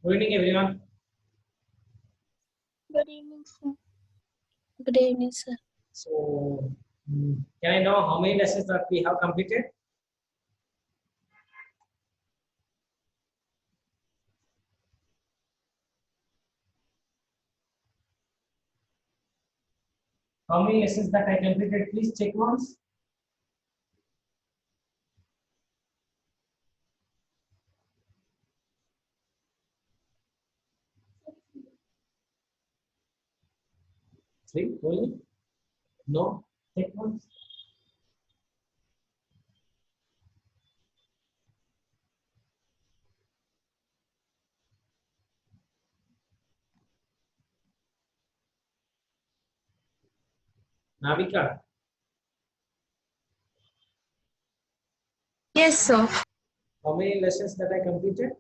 Good evening, everyone. Good evening, sir. Good evening, sir. So, can I know how many lessons that we have completed? How many lessons that I completed? Please check once. Three only? No? Check once. Navika, Yes, sir. how many lessons that I completed?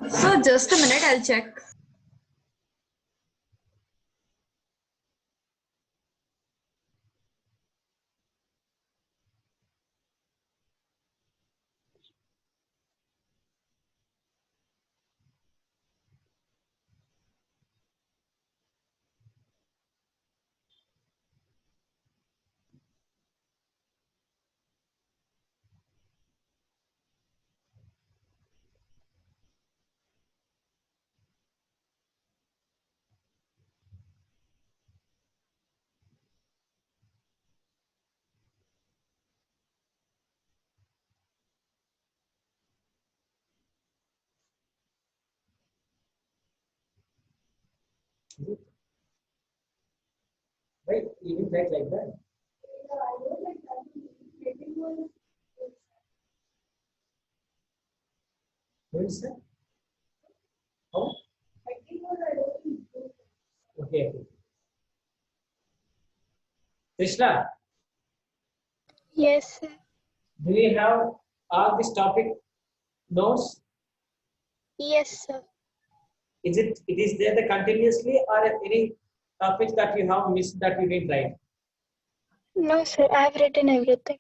So just a minute, I'll check. Right? You didn't write like that. What is that? How? Okay. Krishna, Yes, sir. do you have all this topic notes? Yes, sir. It is there the continuously or any topics that you have missed that you didn't write? No, sir. I have written everything.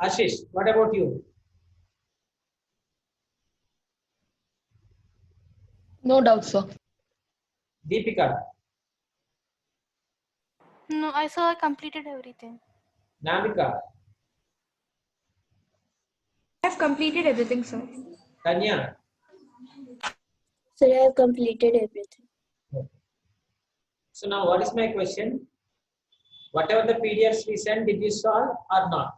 Ashish, what about you? No doubt, sir. Deepika, No, I saw I completed everything. Navika, I have completed everything, sir. Tanya. Sir, I have completed everything. So now what is my question? Whatever the PDFs we sent, did you solve or not?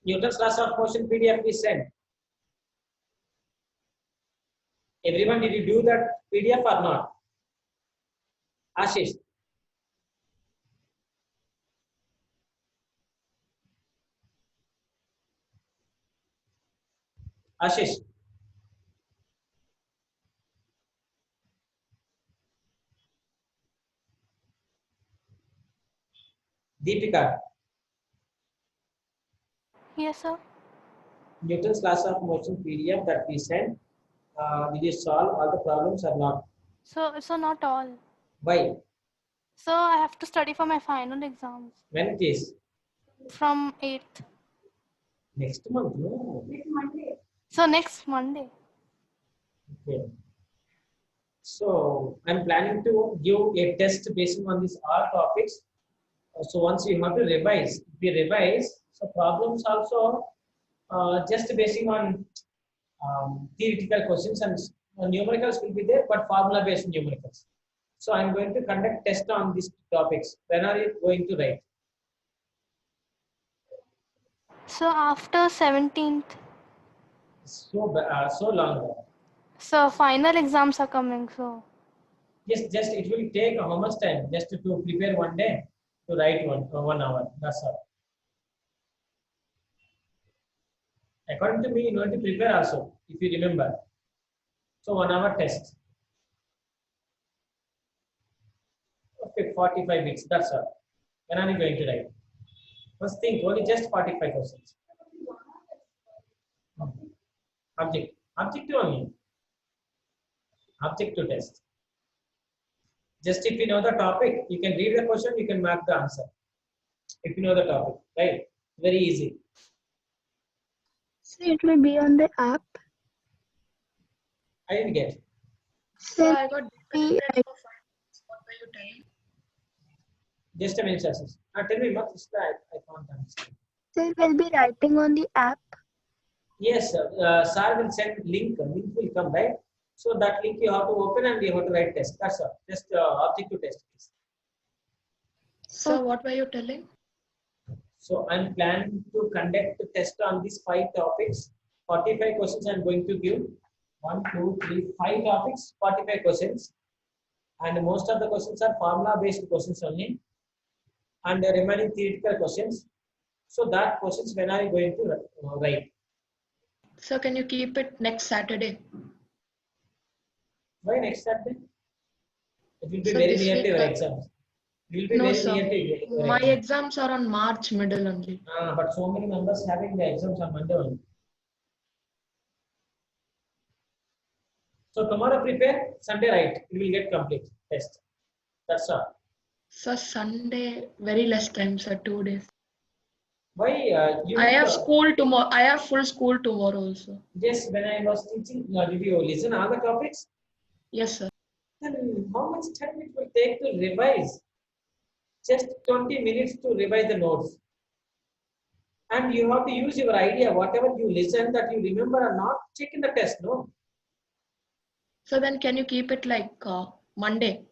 Newton's laws of motion PDF we sent. Everyone, did you do that PDF or not? Ashish. Ashish. Deepika. Yes, sir. Newton's laws of motion PDF that we sent, did you solve all the problems or not? So not all. Why? So I have to study for my final exams When it is? from 8th. Next month, no. So next Monday. Okay. So I'm planning to give a test based on these all topics. So once you have to revise, if you revise, so problems also just basing on theoretical questions and numericals will be there, but formula based numericals. So I'm going to conduct test on these topics. When are you going to write? So after 17th. So long. So final exams are coming. So Yes, just it will take how much time? Just to prepare one day to write 1 hour. That's all. According to me, you need to prepare also, if you remember. So 1 hour test. Okay, 45 weeks. That's all. When are you going to write? First think, only just 45 questions. Objective only. Objective test. Just if you know the topic, you can read the question, you can mark the answer. If you know the topic, right? Very easy. So it will be on the app. I didn't get. So I got disconnected for 5 minutes. What were you telling? Just a minute, Ashish. Tell me what is that? I can't understand. So it will be writing on the app. Yes, sir. Sir will send link. Link will come, right? So that link you have to open and you have to write test. That's all. Just objective test. Please. So what were you telling? So I'm planning to conduct a test on these 5 topics. 45 questions I'm going to give. 1, 2, 3, 5 topics, 45 questions. And most of the questions are formula-based questions only. And the remaining theoretical questions. So that questions when are you going to write? So can you keep it next Saturday? Why next Saturday? It will be So very this near to week, your exams. It will be no, very sir. near to your My exams. exams are on March middle only. But so many members having the exams on Monday only. So tomorrow prepare, Sunday write. You will get complete test. That's all. So Sunday, very less time, sir, 2 days. Why you? I have school tomorrow. I have full school tomorrow also. Yes, when I was teaching, did you listen all the topics? Yes, sir. Then how much time it will take to revise? Just 20 minutes to revise the notes. And you have to use your idea, whatever you listen that you remember or not, check in the test, no? So then can you keep it like Monday?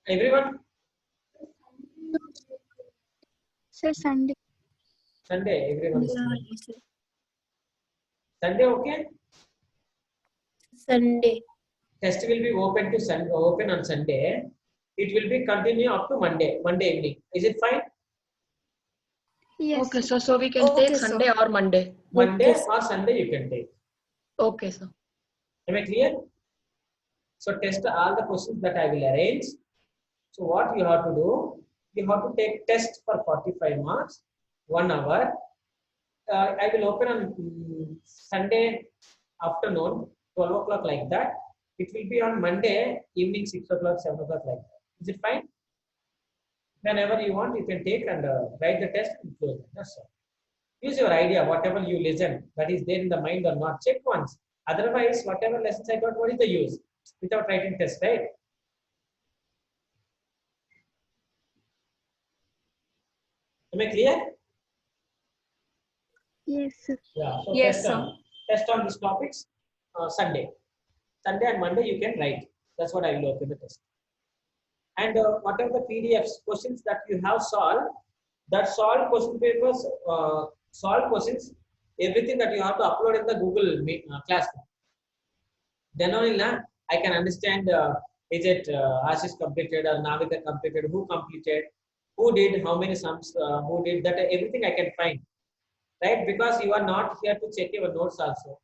Everyone, So Sunday. Sunday, everyone is Yeah, doing. yes, sir. Sunday, okay? Sunday. Test will be open to open on Sunday. It will be continue up to Monday evening. Is it fine? Yes. Okay, sir. so we can Okay, take sir. Sunday or Monday. Monday Okay, sir. or Sunday you can take. Okay, sir. Am I clear? So test all the questions that I will arrange. So what you have to do, you have to take test for 45 marks, 1 hour. I will open on Sunday afternoon, 12 o'clock like that. It will be on Monday evening, 6 o'clock, 7 o'clock like that. Is it fine? Whenever you want, you can take and write the test and close it. That's all. Use your idea, whatever you listen, that is there in the mind or not. Check once. Otherwise, whatever lessons I got, what is the use? Without writing test, right? Am I clear? Yes, sir. Yeah. So Yes, sir. test on these topics Sunday. Sunday and Monday you can write. That's what I will open the test. And whatever the PDFs, questions that you have solved, that solved question papers, solved questions, everything that you have to upload in the Google Classroom. Then only I can understand is it Ashish completed or Navika completed, who completed, who did, how many sums, who did that, everything I can find. Right? Because you are not here to check your notes also.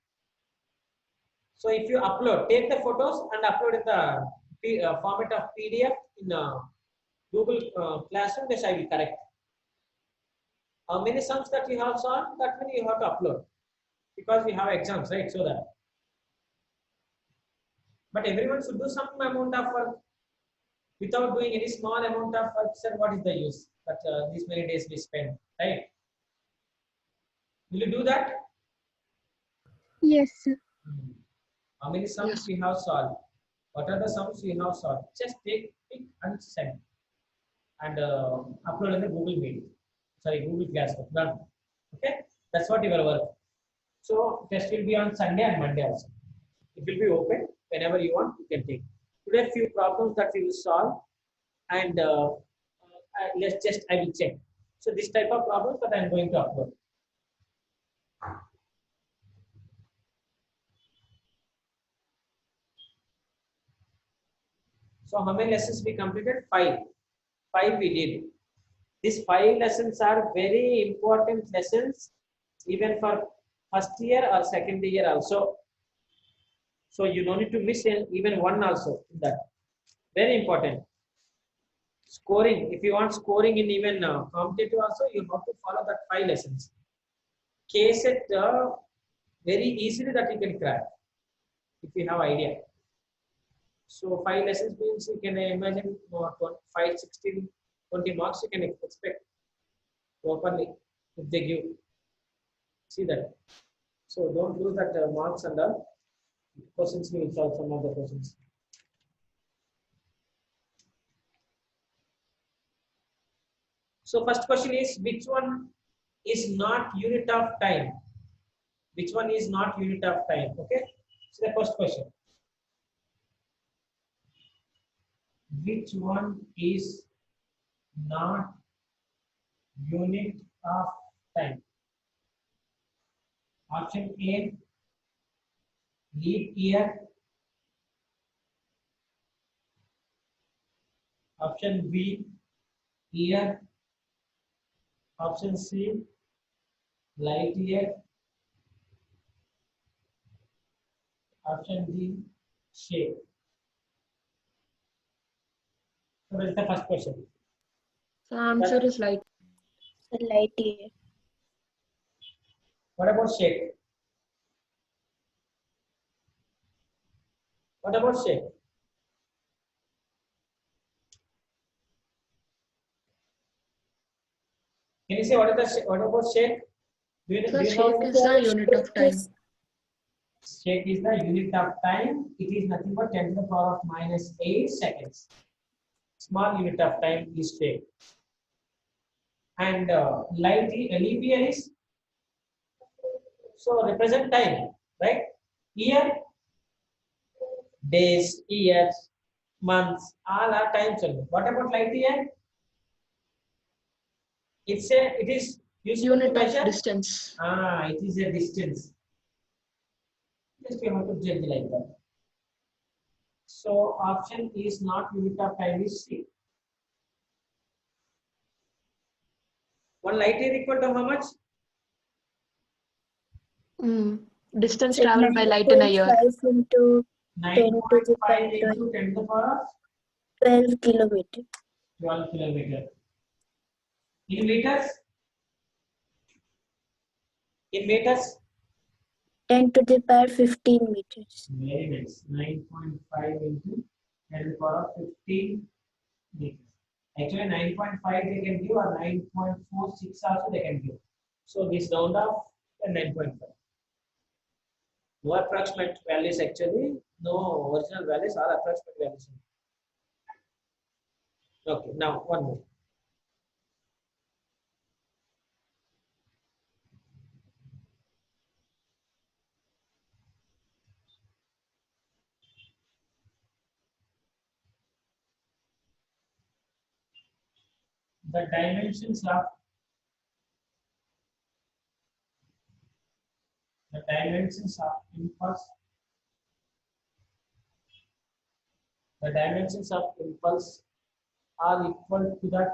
So if you upload, take the photos and upload in the format of PDF in Google Classroom, this I will correct. How many sums that you have solved, that many you have to upload. Because we have exams, right? So that. But everyone should do some amount of work. Without doing any small amount of work, then what is the use? But these many days we spend, right? Will you do that? Yes, sir. How many sums Yes. we have solved? What are the sums we have solved? Just pick and send. And upload in the Google Meet. Sorry, Google Classroom. Done. Okay? That's what your work. So test will be on Sunday and Monday also. It will be open whenever you want, you can take. Today, few problems that we will solve, and let's just I will check. So this type of problems that I am going to upload. So how many lessons we completed? 5. 5 we did. These 5 lessons are very important lessons, even for first year or second year also. So you don't need to miss even one also in that. Very important. Scoring. If you want scoring in even competitive also, you have to follow that 5 lessons. case it very easily that you can crack if you have idea. So 5 lessons means you can imagine 5, 16, 20 marks you can expect properly if they give. See that. So don't lose that marks and the questions we will solve some of the questions. So first question is, which one is not unit of time? Which one is not unit of time? Okay. So the first question. Which one is not unit of time? Option A, leap year. Option B, year. Option C, light year. Option D, shape. So what is the first question? So answer is like So light year. What about shape? What about shape? Can you say what is the what about shape? Do you so know shake is the unit of time. shake is the unit of time. It is nothing but 10 to the power of minus 8 seconds. Small unit of time is shake. And leap year is so represent time, right? Year, days, years, months, all are times only. What about light year? It is useful to Unit of measure. distance. It is a distance. Just you have to judge like that. So option is not unit of time is C. One light year equal to how much? Distance So traveled by light in a year. 9.5 into 10 to the 9.5 power into 10 to the power of 12 kilometers. 12 kilometer. In meters? In meters? 10 to the power 15 meters. Very nice. 9.5 into 10 to the power of 15 meters. Actually 9.5 they can give or 9.46 also they can give. So this round off 9.5. No approximate values actually, no original values, all approximate values. Okay, now one more. The dimensions of impulse. The dimensions of impulse are equal to that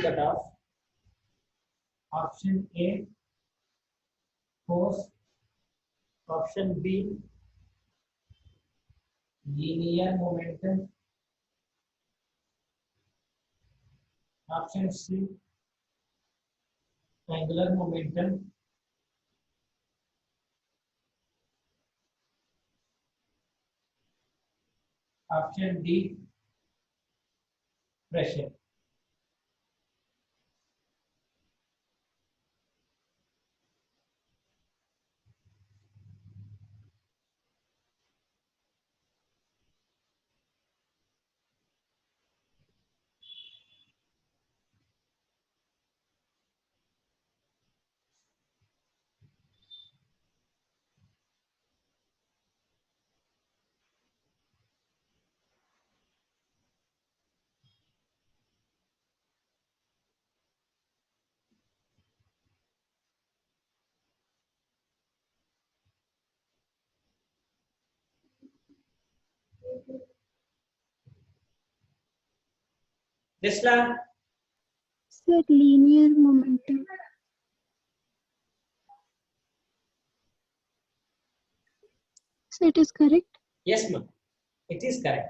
of option A, force. Option B, linear momentum. Option C, angular momentum. Option D, pressure. Tesla, So linear momentum. So it is correct. Yes, ma'am. It is correct.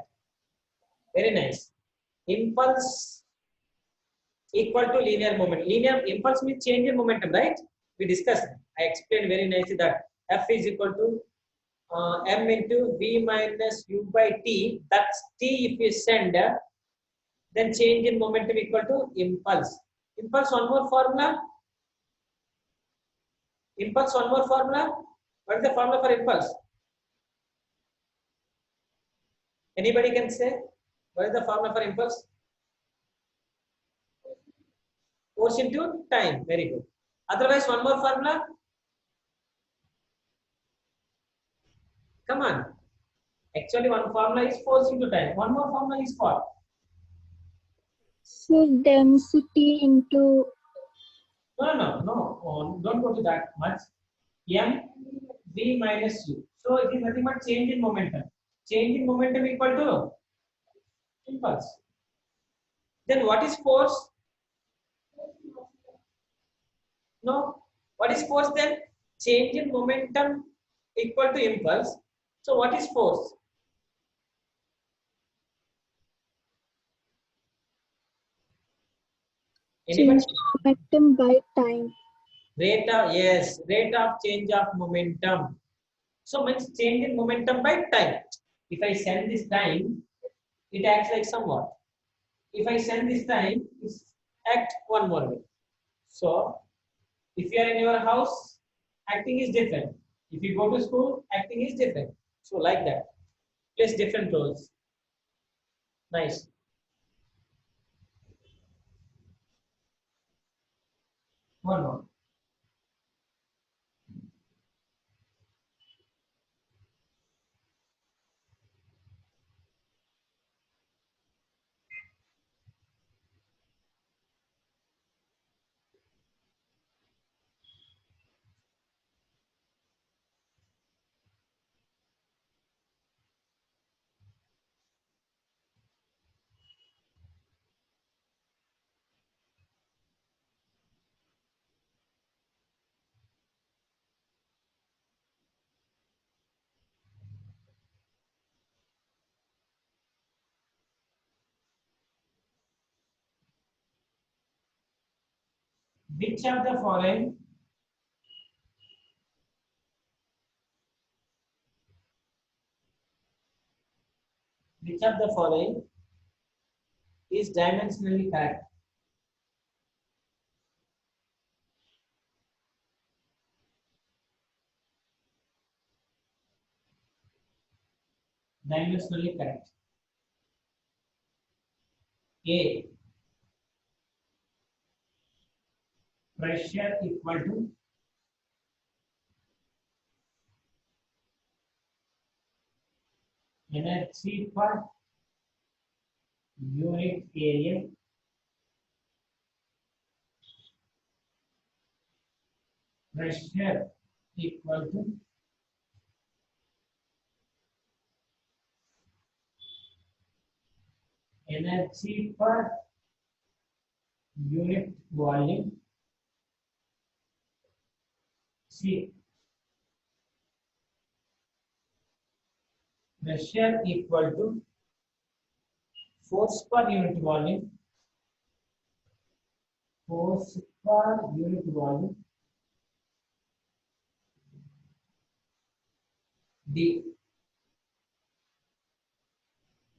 Very nice. Impulse equal to linear moment. Linear impulse means change in momentum, right? We discussed. I explained very nicely that F is equal to m into v minus u by t. That's t if you send, then change in momentum equal to impulse. Impulse, one more formula. Impulse, one more formula. What is the formula for impulse? Anybody can say? What is the formula for impulse? Force into time. Very good. Otherwise, one more formula. Come on. Actually, one formula is force into time. One more formula is what? So density into No. Don't go to that much. M v minus u. So it is nothing but change in momentum. Change in momentum equal to impulse. Then what is force? No. What is force then? Change in momentum equal to impulse. So what is force? Anybody? change momentum by time. Rate of change of momentum. So means change in momentum by time. If I send this time, it acts like somewhat. If I send this time, it act one more way. So if you are in your house, acting is different. If you go to school, acting is different. So like that, plays different roles. Nice. One more. Which of the following is dimensionally correct? Dimensionally correct. A. Pressure equal to energy per unit area pressure equal to energy per unit volume. C. Pressure equal to force per unit volume. Force per unit volume. D.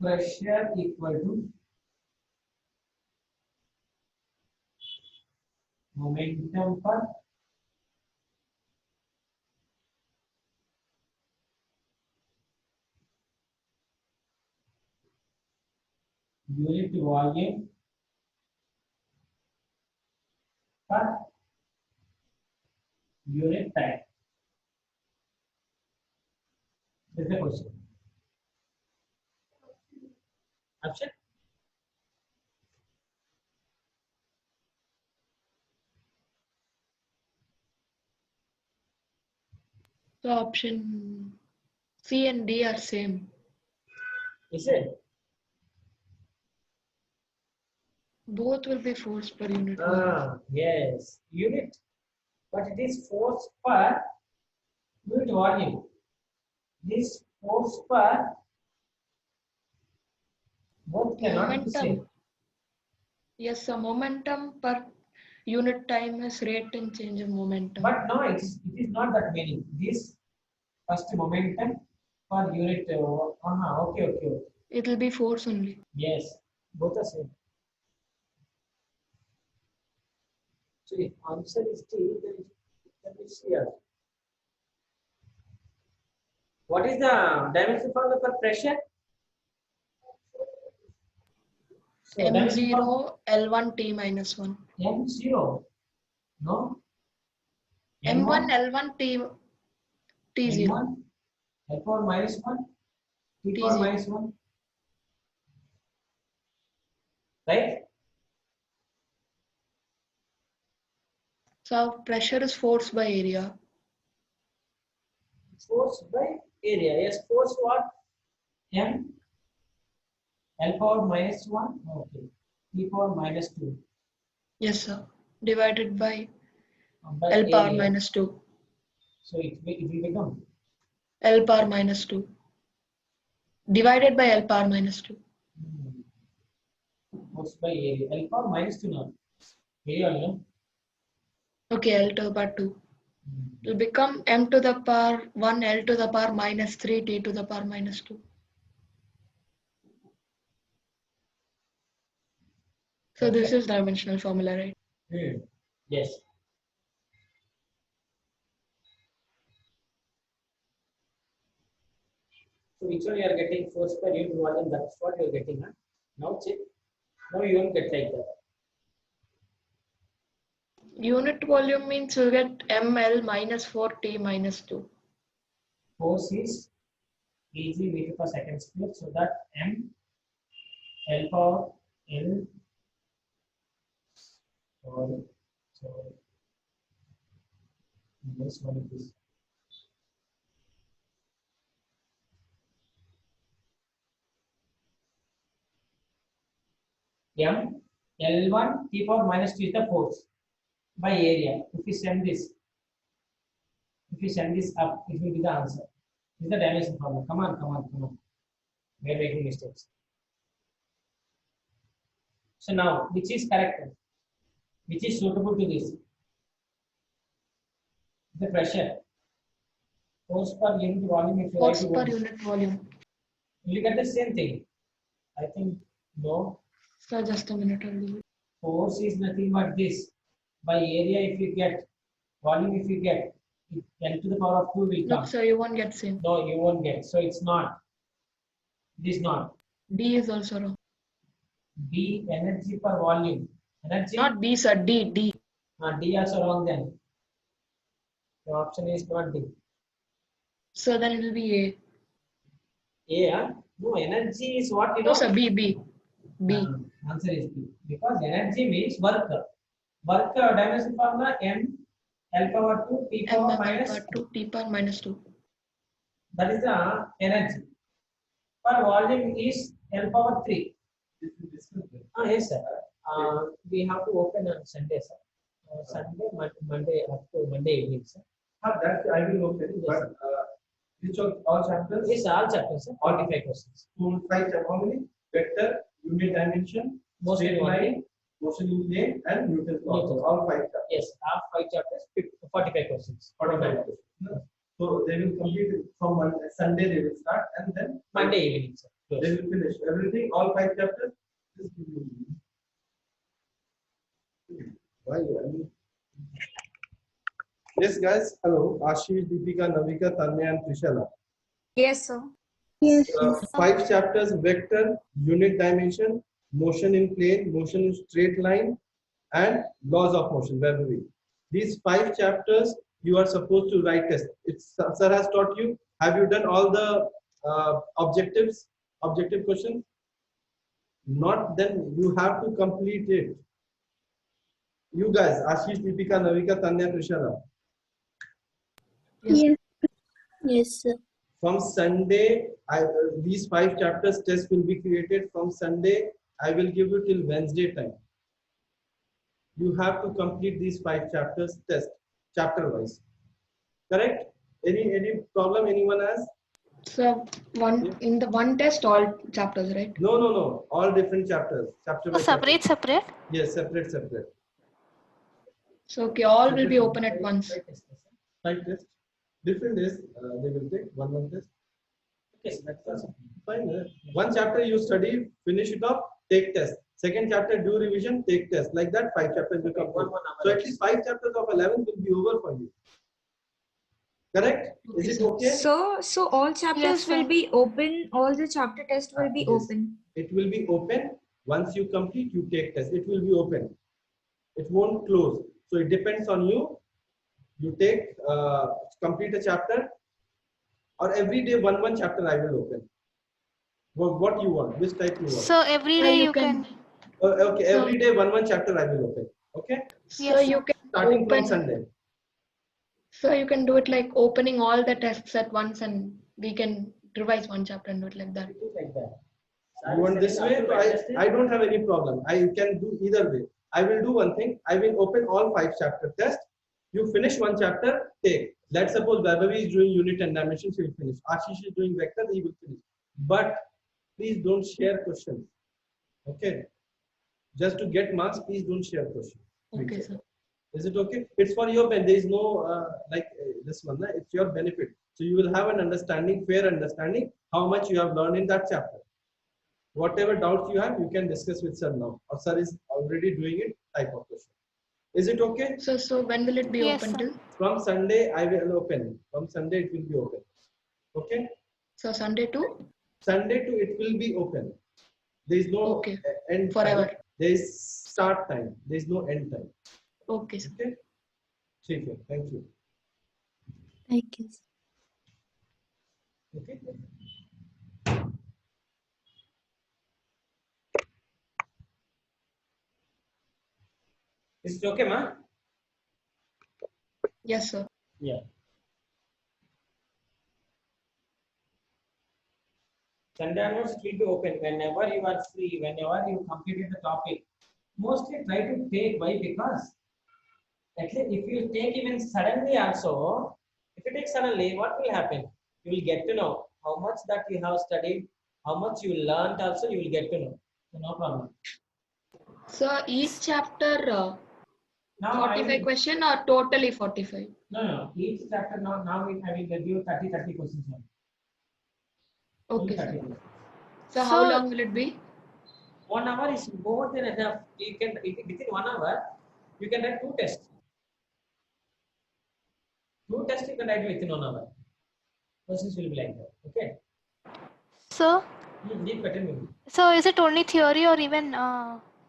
Pressure equal to momentum per unit volume per unit time. This is the question. Option? So option C and D are same. Is it? Both will be force per unit volume. Yes. Unit. But it is force per unit volume. This force per both cannot be Momentum. same. Yes, sir. Momentum per unit time is rate and change of momentum. But no, it is not that meaning. This first momentum per unit. Okay. It will be force only. Yes, both are same. So if answer is D, then let me see here. What is the dimension formula for pressure? So dimension M0 L1 T minus 1. M0. No. M1 L1 T0. M1 L power minus 1 T power T0. minus 1. Right? So pressure is force by area. Force by area. Yes, force what? M L power minus 1. Okay. T power minus 2. Yes, sir. Divided by By L power area. minus 2. So it will become L power minus 2. Divided by L power minus 2. force by area. L power minus 2 now. Area only. Okay, L to the power 2. It will become M to the power 1 L to the power minus 3 T to the power minus 2. So this is dimensional formula, right? Yes. So which one you are getting force per unit volume? That's what you are getting. Huh? Now check. Now you won't get like that. Unit volume means you get ML minus 4T minus 2. Force is Eg meter per second square. So that M L power L. Sorry. This one is M L1 T power minus 2 is the force by area. If you send this up, it will be the answer. This is the dimension formula. Come on. We are making mistakes. So now, which is correct? Which is suitable to this? The pressure. Force per unit volume. If you Force write per it, unit volume. you get the same thing. I think no. So just a minute, I'll do it. Force is nothing but this. By area, if you get volume, if you get L to the power of 2 will No, come. sir, you won't get same. No, you won't get. So it's not. This is not. D is also wrong. B energy per volume. Energy. Not D, sir. D. D also wrong then. The option is not D. So then it will be A. A. No, energy is what you know. No, sir. B. Answer is B. Because energy means work. Work dimension formula M L power 2 T M power L minus power 2 T power minus 2. that is the energy. Per volume is L power 3. Yes, sir. We have to open on Sunday, sir. Sunday, Monday, up to Monday evening, sir. That I will open. Yes, But which of all chapters? Yes, all chapters, sir. 45 questions. Full 5 chapters. How many? Vector, unit dimension, Mostly straight one. line, motion in plane, and Newton's law. Newton's So all 5 chapters. Yes, half 5 chapters, 45 questions. 45 questions. So they will complete it from Sunday. They will start and then Monday evening, sir. they Close. will finish everything. All 5 chapters. Why? Yes, guys. Hello, Ashish, Deepika, Navika, Tanya, and Trishala. Yes, sir. Yes. 5 chapters: vector, unit dimension, motion in plane, motion in straight line, and laws of motion. Verbally, these 5 chapters you are supposed to write test. Sir has taught you. Have you done all the objective questions? Not, then you have to complete it. You guys, Ashish, Deepika, Navika, Tanya, Trishala. Yes. Yes, sir. From Sunday, these 5 chapters test will be created. From Sunday, I will give you till Wednesday time. You have to complete these 5 chapters test, chapter wise. Correct? Any problem anyone has? So one in the one test, all chapters, right? No, no, no. All different chapters. Chapter by So chapter. separate? Yes, separate, separate. So okay, all will be open at once. Five tests. Different days. They will take one test. Okay, so that's also Fine. One chapter you study, finish it off, take test. Second chapter, do revision, take test. Like that, 5 chapters will come. one hour. So at least 5 chapters of 11 will be over for you. Correct? Is it okay? So all chapters Yes, sir. will be open. All the chapter tests will be Yes. open. It will be open. Once you complete, you take test. It will be open. It won't close. So it depends on you. You take, complete a chapter, or every day one chapter I will open. What you want? Which type you want? So every day you can. Okay, every day one chapter I will open. Okay, So Yes, you sir. can starting from open. Sunday. So you can do it like opening all the tests at once, and we can revise one chapter and do it like that. do it like that. You want this way? After Wednesday, I don't have any problem. I can do either way. I will do one thing. I will open all 5 chapter test. You finish one chapter, take. Let's suppose Vaibhavi is doing unit and dimension, she will finish. Ashish is doing vector, he will finish. But please don't share questions. Okay. Just to get marks, please don't share questions. Okay, sir. Is it okay? It's for your benefit. There is no this one. It's your benefit. So you will have an understanding, fair understanding, how much you have learned in that chapter. Whatever doubts you have, you can discuss with sir now. Or sir is already doing it. Type of question. Is it okay? So when will it be Yes, open sir. till? From Sunday, I will open. From Sunday, it will be open. Okay. So Sunday to Sunday to it will be open. There is no Okay. end Forever. time. There is start time. There is no end time. okay, sir. Okay. ठीक है. Thank you. Thank you. Okay. is it okay, ma? Yes, sir. Yeah. Sunday onwards it will be open whenever you are free, whenever you completed the topic. Mostly try to take. Why? Because at least if you take even suddenly also, if you take suddenly, what will happen? You will get to know how much that you have studied, how much you learned also you will get to know. So no problem. So each chapter Now I 45 will, question or totally 45? no. Each chapter now I will give you 30 questions. Okay, 30 sir. questions. So how So- long will it be? 1 hour is more than enough. You can within 1 hour you can write 2 tests. 2 tests you can write within 1 hour. Questions will be like that. Okay. So Deep continue. so is it only theory or even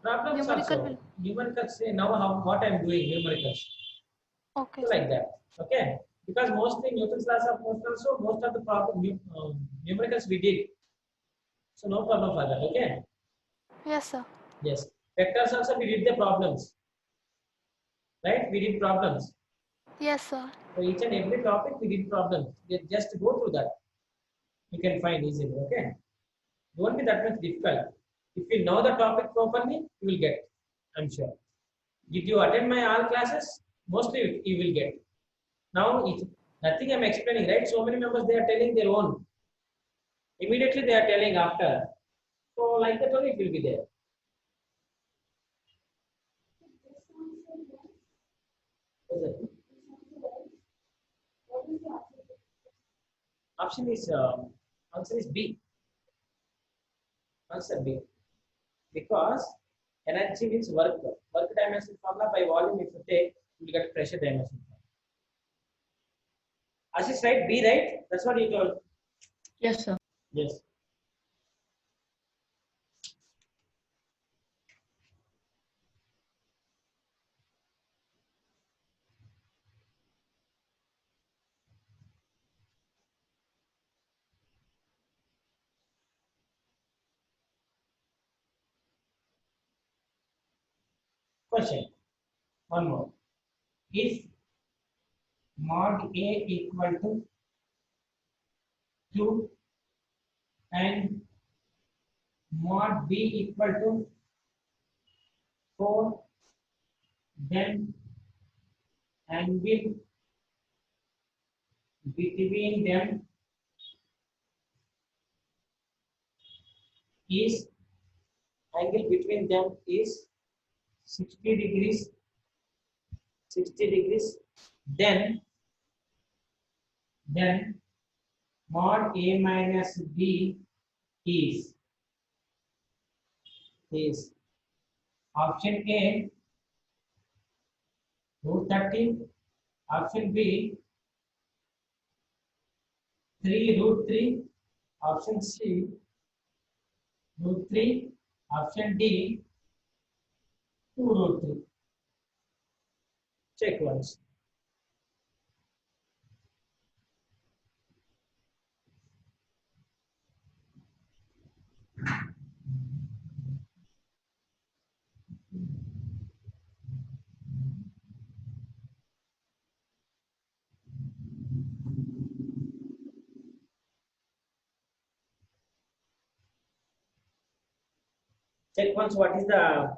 Problems numerical also. will? Numericals say now what I am doing numericals. Okay. So like that. Okay. Because mostly Newton's laws of motion also most of the problem numericals we did. So no problem for that. Okay. Yes, sir. Yes. Vectors also we did the problems. Right? We did problems. Yes, sir. So each and every topic we did problems. Just go through that. You can find easily. Okay. Won't be that much difficult. If you know the topic properly, you will get. I'm sure. Did you attend my all classes? Mostly you will get. Now it's nothing I'm explaining, right? So many members they are telling their own. Immediately they are telling after. So like that only it will be there. Option is answer is B. Answer B. Because energy means work. Work dimension formula by volume if you take, you will get pressure dimension. Ashish, right? B, right? That's what you told. Yes, sir. Yes. Question. One more. If mod A equal to 2 and mod B equal to 4, then angle between them is angle between them is 60 degrees. 60 degrees. Then mod A minus B is option A root 30, option B 3 root 3, option C root 3, option D 2 root 3. Check once. Check once what is the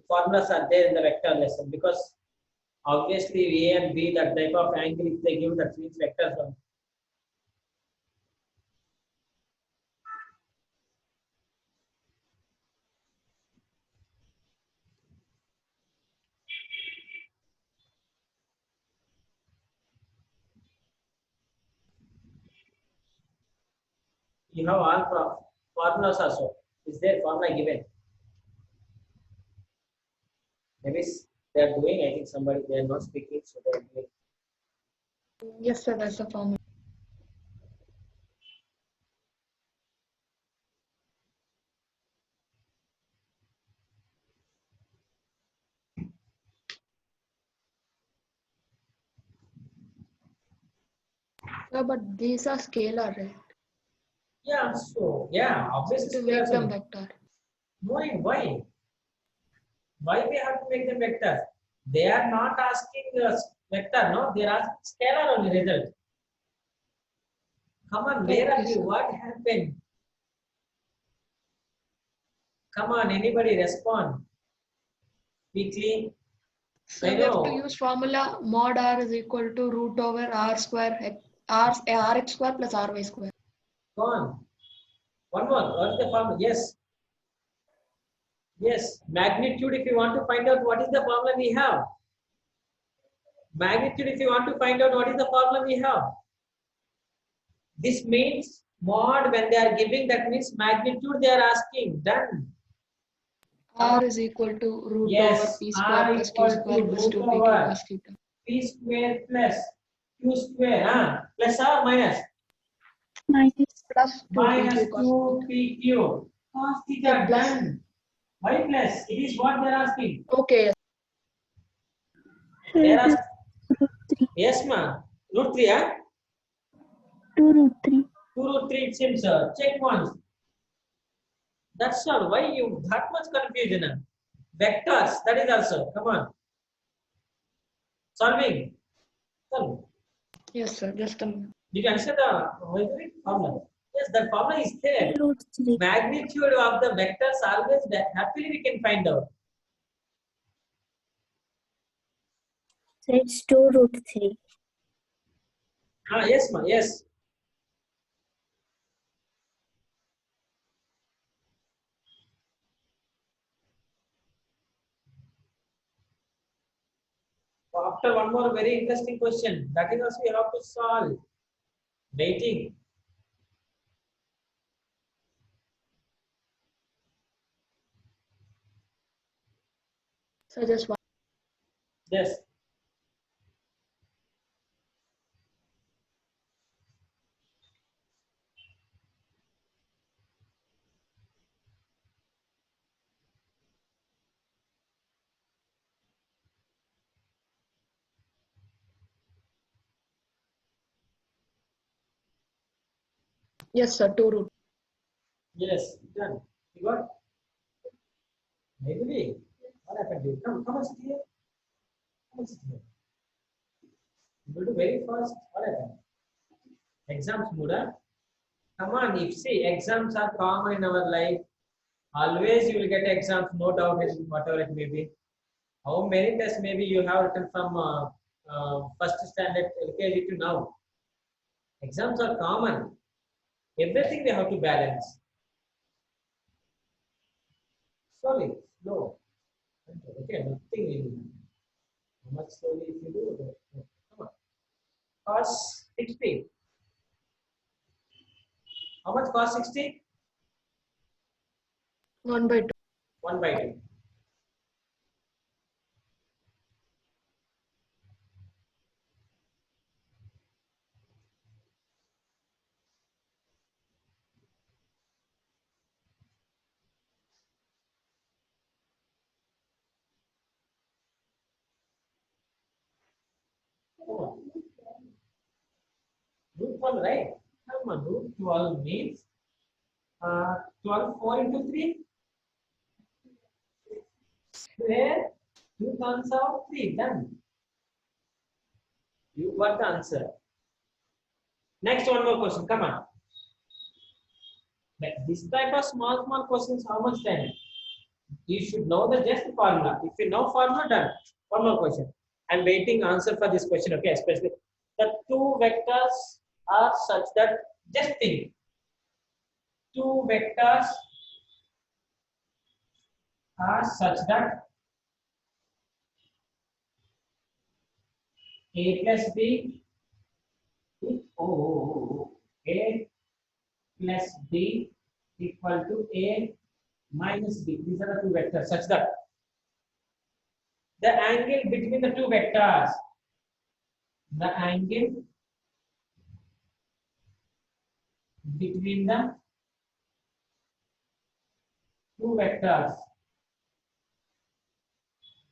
formulas are there in the vector lesson, because obviously A and B, that type of angle, if they give, that means vectors only. You have all formulas also. Is there formula given? Maybe they are doing, I think somebody, they are not speaking, so they are doing. Yes, sir, that's the formula. Yeah, but these are scalar, right? Yeah, so yeah, obviously To they are make them so- vector. Why? Why we have to make them vectors? They are not asking us vector, no, they are asking scalar only result. Come on, where are Okay, you? sir. What happened? Come on, anybody respond quickly. So I we have to know. use formula mod r is equal to root over r square rx square plus ry square. Go on. One more. What is the formula? Yes. Yes. Magnitude, if you want to find out what is the formula we have. Magnitude, if you want to find out what is the formula we have. This means mod, when they are giving, that means magnitude they are asking. Done. R is equal to root Yes, over p square R plus q equal square to plus root 2pq over plus theta. p square plus q square. Plus or minus? Minus Plus 2pq Minus cos theta. 2pq. Cos theta, Yeah, plus. done. Why plus? It is what they are asking. Okay, They are root asking. Yes, ma. Root 3, huh? 2 root 3. 2 root 3, it seems, check once. That's all. Why you that much confusion? Vectors, that is also. Come on. Solving. Solve. yes, sir. Just a minute. Did you understand the formula? Yes, that formula is there. Root 3. Magnitude of the vectors always happily we can find out. So it's 2 root 3. Yes, ma. Yes. After one more very interesting question, that is also you have to solve. Waiting. So just one. Yes. Yes, sir. 2 root. Yes. Done. You got? Maybe. What happened to you? Come and sit here. Come and sit here. You will do very fast. What happened? Exams, Muda. Come on. If see, exams are common in our life. Always you will get exams, no doubt in whatever it may be. How many tests maybe you have written from first standard LKG to now? Exams are common. Everything we have to balance. Slowly, slow. Okay, nothing will. How much slowly if you do? Come on. Cos 60. How much cos 60? 1 by 2. 1 by 2. Come on. Root 12, right? Come on, root 12 means 12, 4 into 3. Square 2 times of 3. Done. You got the answer. Next, one more question. Come on. This type of small questions, how much time? You should know the just formula. If you know formula, done. One more question. I'm waiting answer for this question. Okay, especially the two vectors are such that just think. Two vectors are such that A plus B is A plus B equal to A minus B. These are the two vectors such that the angle between the two vectors, the angle between the two vectors,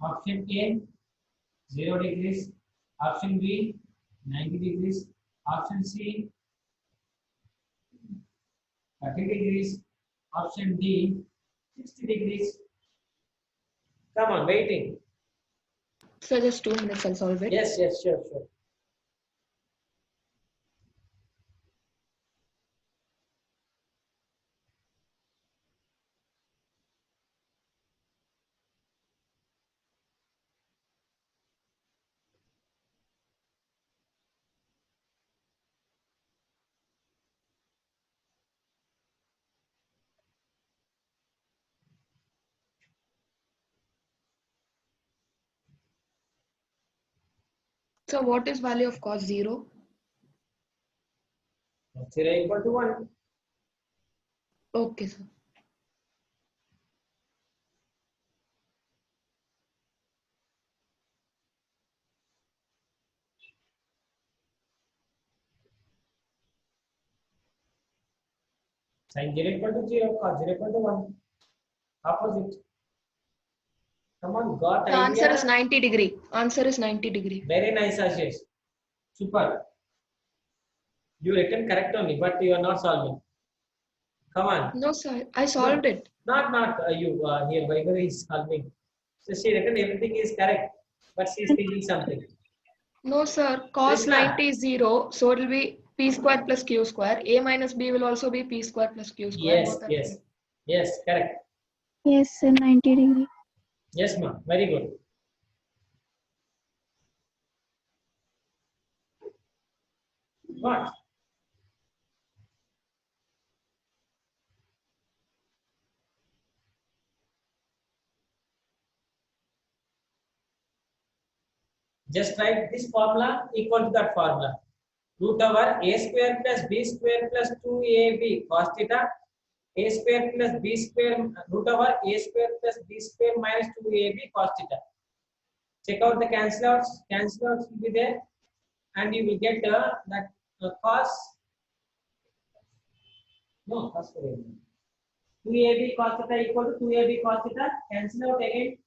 option A 0 degrees, option B 90 degrees, option C 30 degrees, option D 60 degrees. Come on, waiting. So just 2 minutes, I'll solve it. Yes, yes, sure, sure. So what is value of cos 0? 0 equal to 1. Okay, sir. Sin 0 equal to 0, cos 0 equal to 1. Opposite. Come on, got The answer idea? is 90 degree. Answer is 90 degree. Very nice, Ashish. Super. You written correct only, but you are not solving. Come on. No, sir. I solved it. Not you here. Vaibhavi is solving. So she reckon everything is correct, but she is thinking something. No, sir. Cos Krishna. 90 is 0. So it will be p square plus q square. A minus b will also be p square plus q square. Yes, Both are yes, correct. yes, correct. Yes, sir, 90 degree. Yes, ma. Very good. What? Just write this formula equal to that formula. Root over a square plus b square plus 2ab cos theta. A square plus b square root over a square plus b square minus 2ab cos theta. Check out the cancel outs. Cancel outs will be there, and you will get that cos. No, cos 2ab cos theta equal to 2ab cos theta. Cancel out again.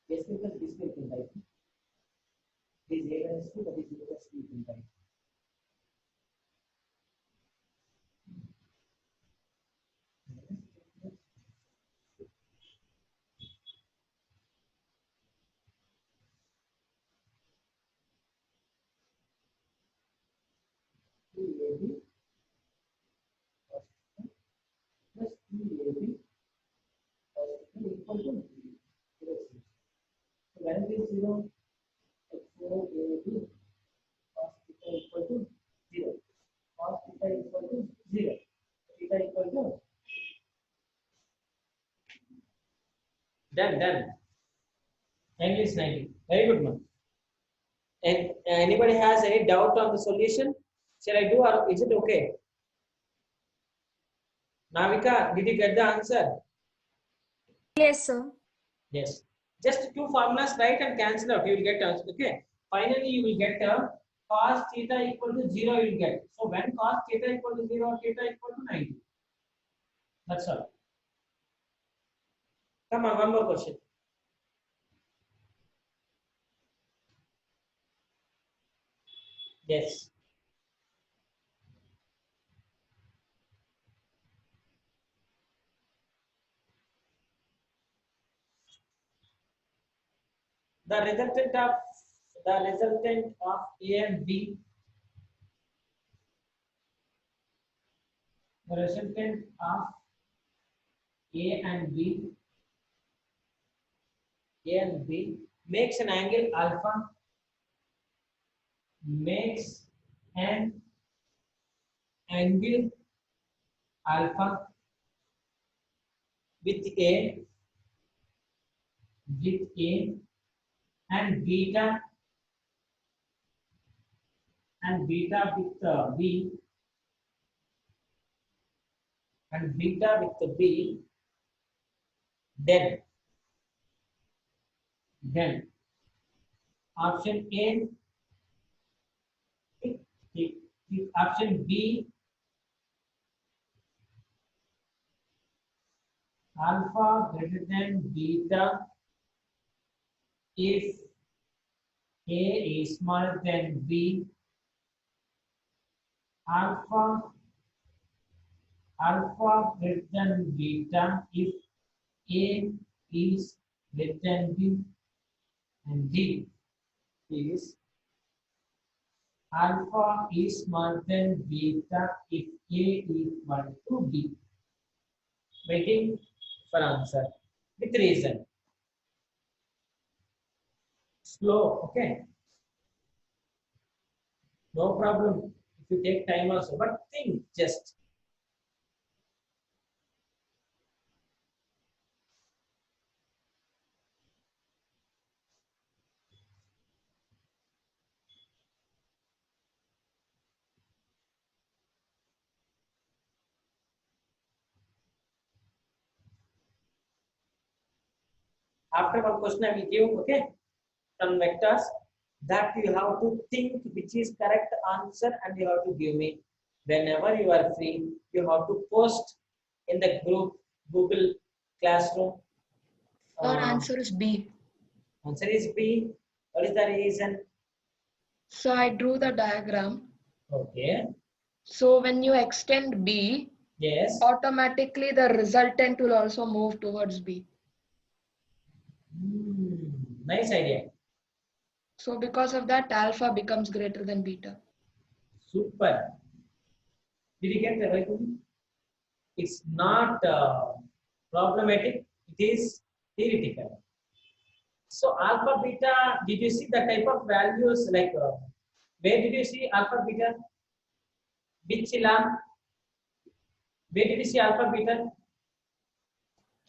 Yes, plus b square will write. This a minus 2, that is 0 plus 3 will write. Plus 2ab equal to 0. So when it is 0, 4ab cos theta equal to 0. Done. Angle is 90. Very good, man. And anybody has any doubt on the solution? Shall I do or is it okay? Navika, did you get the answer? Yes, sir. Yes. Just two formulas write and cancel out. You will get answer. Okay. Finally, you will get cos theta equal to 0. You will get. So when cos theta equal to 0, theta equal to 90. That's all. Come on, one more question. Yes. The resultant of A and B. The resultant of A and B makes an angle alpha, makes an angle alpha with A and beta with B and beta with B, then option A, option B, alpha greater than beta if A is smaller than B, alpha greater than beta if A is greater than B, and D is alpha is smaller than beta if A is equal to B. Waiting for answer with reason. Slow, okay? No problem if you take time also, but think just. After one question I will give, okay, some vectors that you have to think which is correct answer and you have to give me. Whenever you are free, you have to post in the group Google Classroom. Our answer is B. Answer is B. What is the reason? So I drew the diagram. Okay. So when you extend B, Yes. automatically the resultant will also move towards B. Nice idea. So because of that, alpha becomes greater than beta. Super. Did you get the right one? It's not problematic. It is theoretical. So alpha beta. Did you see the type of values like? Where did you see alpha beta? Which lab? Where did you see alpha beta?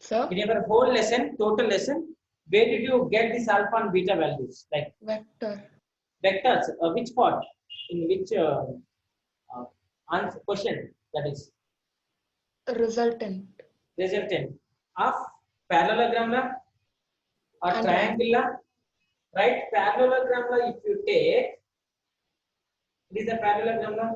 So In your whole lesson, total lesson, where did you get this alpha and beta values? Like vector. vectors. Which part? In which answer question? That is Resultant. of parallelogram la or And triangle la, right? Parallelogram la if you take, it is a parallelogram la.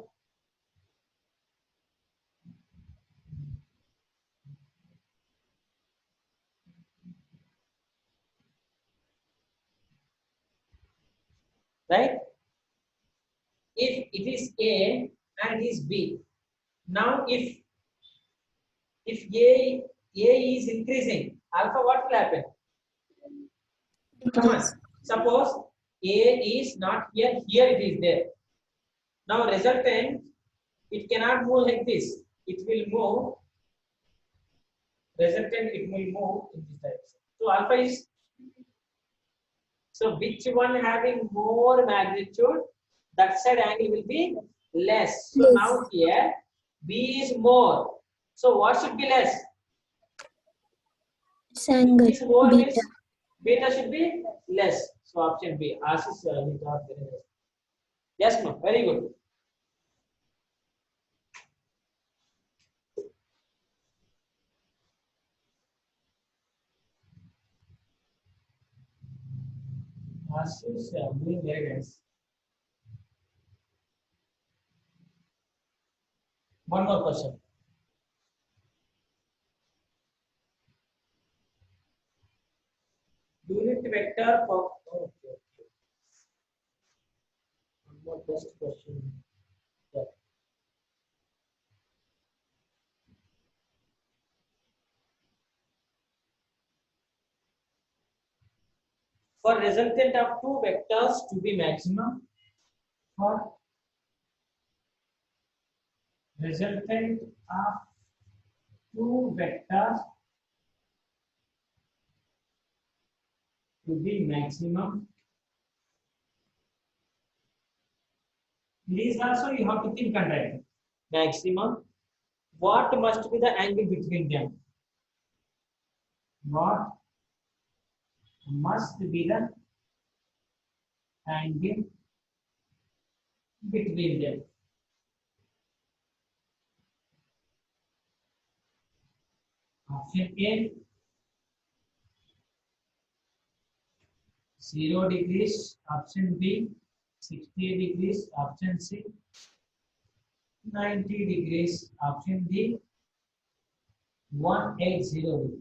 Right? If it is A and it is B, now if A is increasing, alpha what will happen? Come on. Suppose A is not here, here it is there. Now resultant, it cannot move like this. It will move. Resultant, it will move in this direction. So alpha is. So which one having more magnitude? That side angle will be less. So Less. now here B is more. So what should be less? This angle This more means beta. beta should be less. So option B. Ashish, he got very nice. Yes, no, very good. Ashish, doing very nice. One more question. Unit vector for okay. One more best question. Yeah. For resultant of two vectors to be maximum, for resultant of two vectors to be maximum, these also you have to think and write. Maximum, what must be the angle between them? What must be the angle between them? Option A, 0 degrees. Option B, 60 degrees. Option C, 90 degrees. Option D, 180 degrees.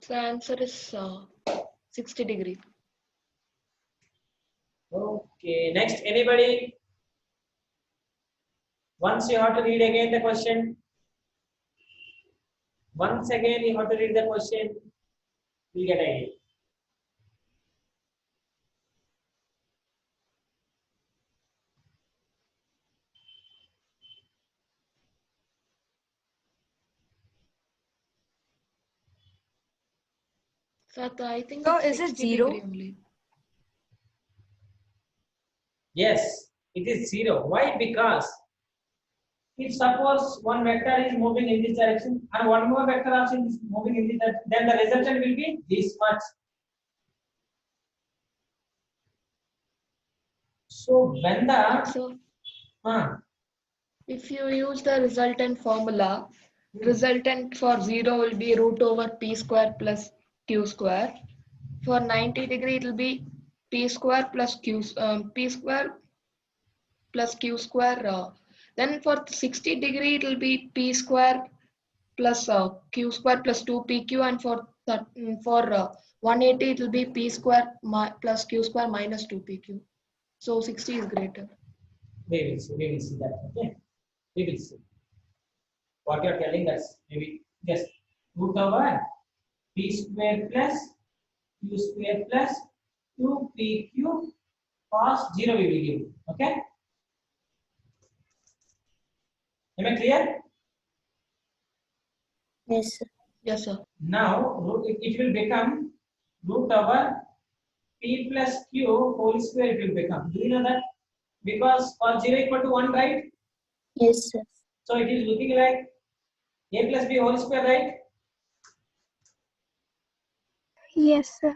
The answer is 60 degree. Okay, next, anybody? Once you have to read again the question. Once again you have to read the question. You'll get idea. So I think So it's is it 60 zero? degree only. Yes, it is 0. Why? Because if suppose one vector is moving in this direction and one more vector also is moving in this direction, then the resultant will be this much. So when the So uh, if you use the resultant formula, resultant for 0 will be root over p square plus q square. For 90 degree, it will be p square plus p square plus q square. Then for 60 degree, it will be p square plus q square plus 2pq, and for 180, it will be p square plus q square minus 2pq. So 60 is greater. we will see that. Okay, we will see. What you are telling us, maybe just root over p square plus q square plus 2pq cos 0 we will give. Okay, am I clear? Yes, sir. Yes, sir. Now it will become root over p plus q whole square it will become. Do you know that? Because cos 0 equal to 1, right? Yes, sir. So it is looking like a plus b whole square, right? Yes, sir.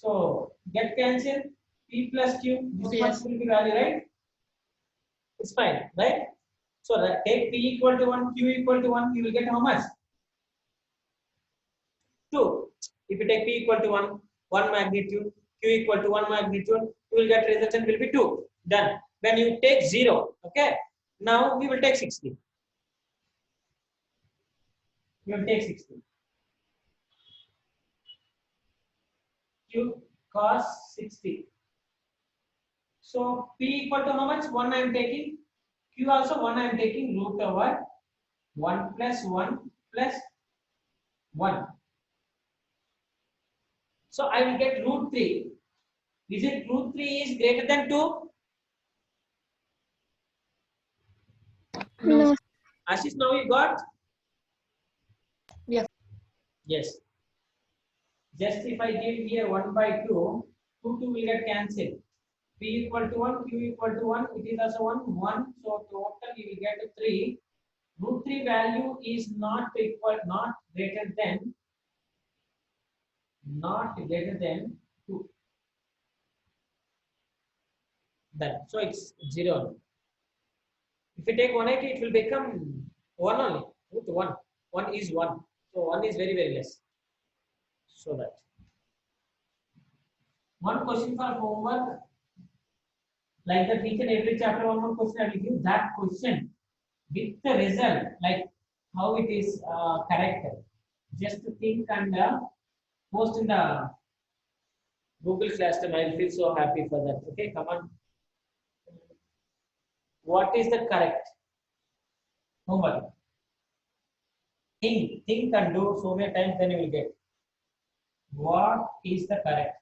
So get cancelled. P plus q, this Okay, much yes. will be value, right? It's fine, right? So that take p equal to 1, q equal to 1, you will get how much? 2. If you take p equal to 1 magnitude, q equal to 1 magnitude, you will get resultant will be 2. Done. When you take 0, okay? Now we will take 60. We will take 60. Q cos 60. So p equal to how much? 1 I am taking. Q also 1 I am taking, root over 1 plus 1 plus 1. So I will get root 3. Is it root 3 is greater than 2? No. Ashish, now you got? Yes. Yes. Just if I give here 1 by 2, 2 will get cancelled. P equal to 1, Q equal to 1, it is also 1. So total you will get 3. Root 3 value is not greater than 2. Then so it's 0. If you take 180, it will become 1 only. Root 1. 1 is 1. So 1 is very, very less. So that. One question for homework. Like that, each and every chapter, one more question. I will give that question with the result, like how it is corrected. Just to think and post in the Google Classroom. I will feel so happy for that. Okay, come on. What is the correct homework? Think and do so many times, then you will get. What is the correct?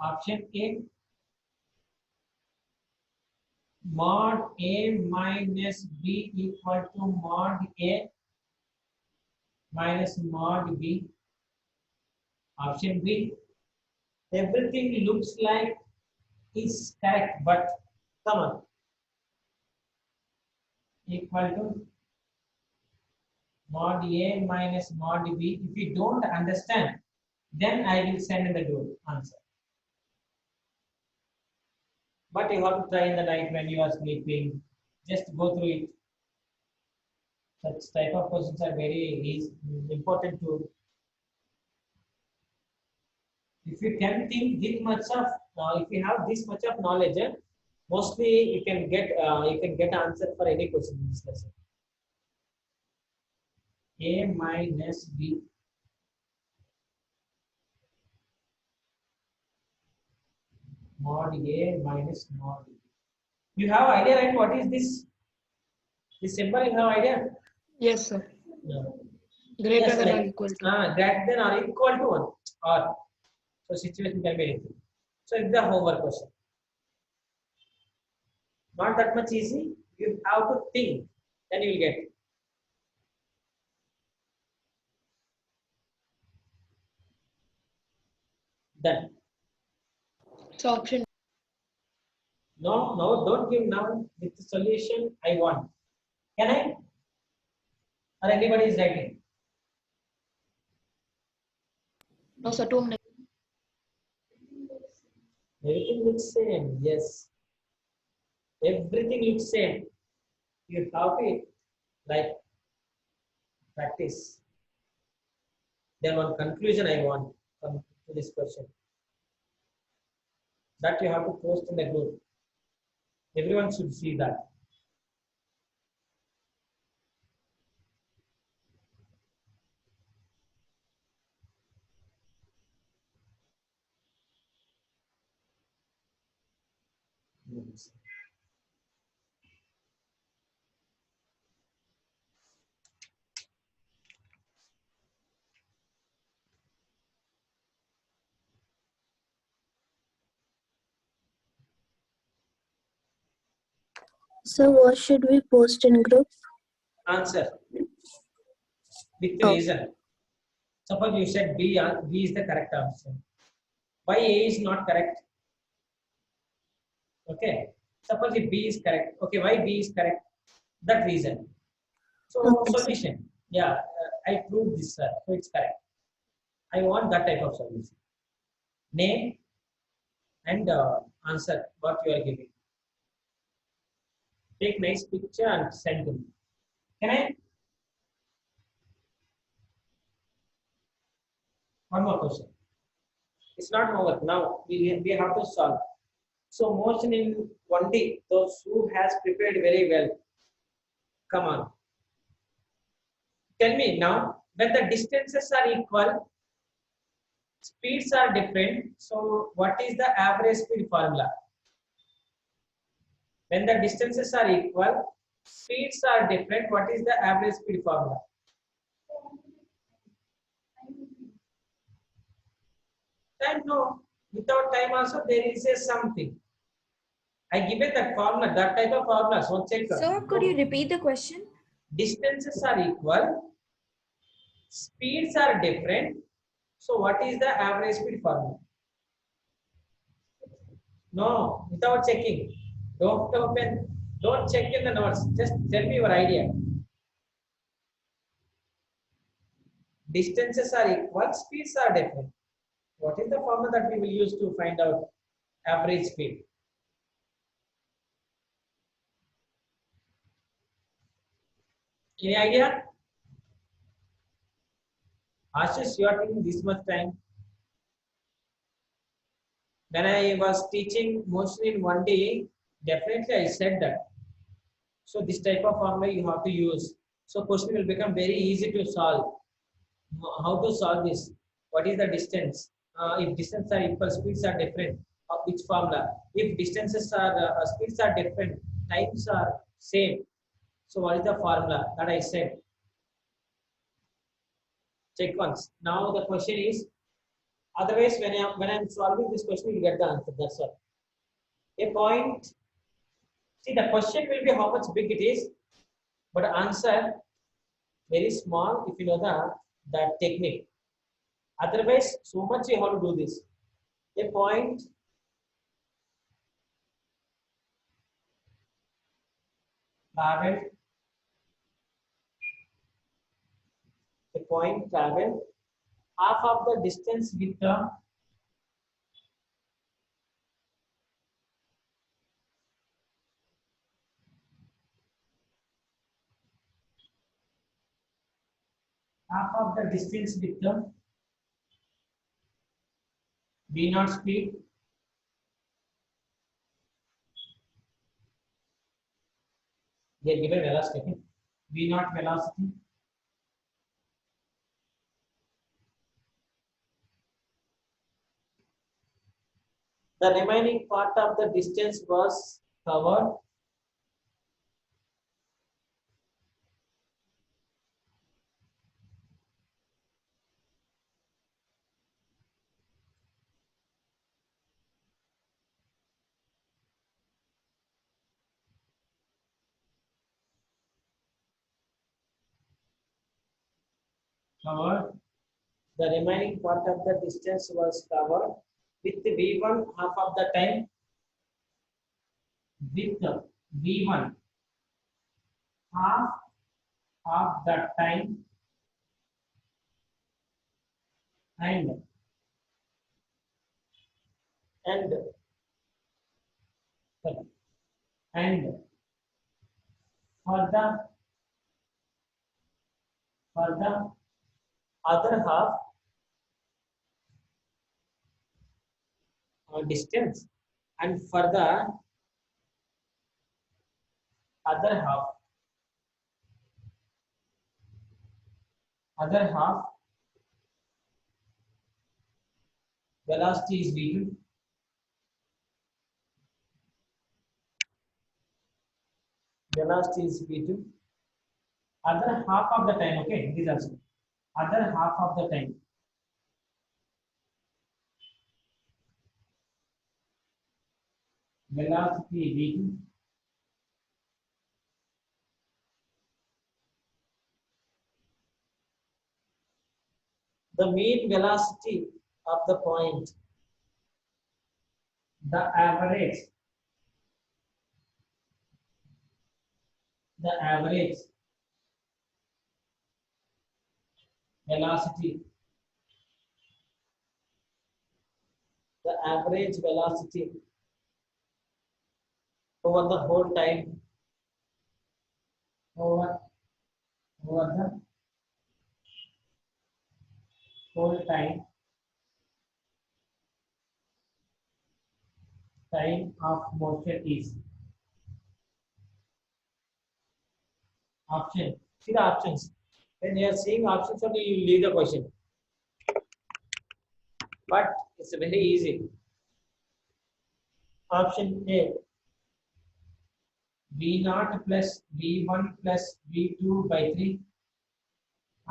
Option A, mod A minus B equal to mod A minus mod B. Option B, everything looks like is correct, but come on, equal to mod A minus mod B. If you don't understand, then I will send in the good answer. But you have to try in the night when you are sleeping. Just go through it. Such type of questions are very important to. If you can think this much of, if you have this much of knowledge, mostly you can get answer for any question in this lesson. A minus B. Mod A minus mod B. You have idea, right? What is this? This symbol, you have idea? Yes, sir. No. Greater Yes, than like, or equal to. Greater than or equal to 1. Or so situation can be anything. So it's the homework question. Not that much easy. You have to think, then you will get. Done. So option. No, don't give now. With the solution, I want. Can I? Or anybody is writing? No, sir. 2 minutes. Everything looks same. Yes. Everything looks same. You have to like practice. Then one conclusion I want come to this question. That you have to post in the group. Everyone should see that. So what should we post in group? Answer with the reason. Suppose you said B is the correct answer. Why A is not correct? Okay. Suppose if B is correct. Okay, why B is correct? That reason. So Okay, solution. Yeah, I proved this, sir. So it's correct. I want that type of solution. Name and answer what you are giving. Take nice picture and send to me. Can I? One more question. It's not homework. Now we have to solve. So motion in 1D, those who has prepared very well. Come on. Tell me now, when the distances are equal, speeds are different. So what is the average speed formula? When the distances are equal, speeds are different. What is the average speed formula? Time, no. Without time also there is a something. I give it that formula, that type of formula. So check. Sir, could you repeat the question? distances are equal, speeds are different. So what is the average speed formula? No, without checking. Don't open, don't check in the notes. Just tell me your idea. Distances are equal, speeds are different. What is the formula that we will use to find out average speed? Any idea? Ashish, you are taking this much time. When I was teaching motion in 1D, definitely I said that. So this type of formula you have to use. So question will become very easy to solve. How to solve this? What is the distance? If distance are equal, speeds are different. Which formula? If distances are speeds are different, times are same. So what is the formula that I said? Check once. Now the question is. Otherwise, when I'm solving this question, you get the answer. That's all. A point. See, the question will be how much big it is, but answer very small if you know the technique. Otherwise, so much you have to do this. A point traveled. A point traveled half of the distance with the v naught speed. They are given velocity. V naught velocity. The remaining part of the distance was covered. The remaining part of the distance was covered with V1 half of the time. With V1 half of the time and and and for the other half distance, and for the other half velocity is V2. Velocity is V2. Other half of the time, okay, this also. Other half of the time. Velocity V2. The mean velocity of the point, the average velocity, over the whole time, over the whole time of motion is option. See the options. When you are seeing options only, you leave the question. But it's very easy. Option A, V0 plus V1 plus V2 by 3.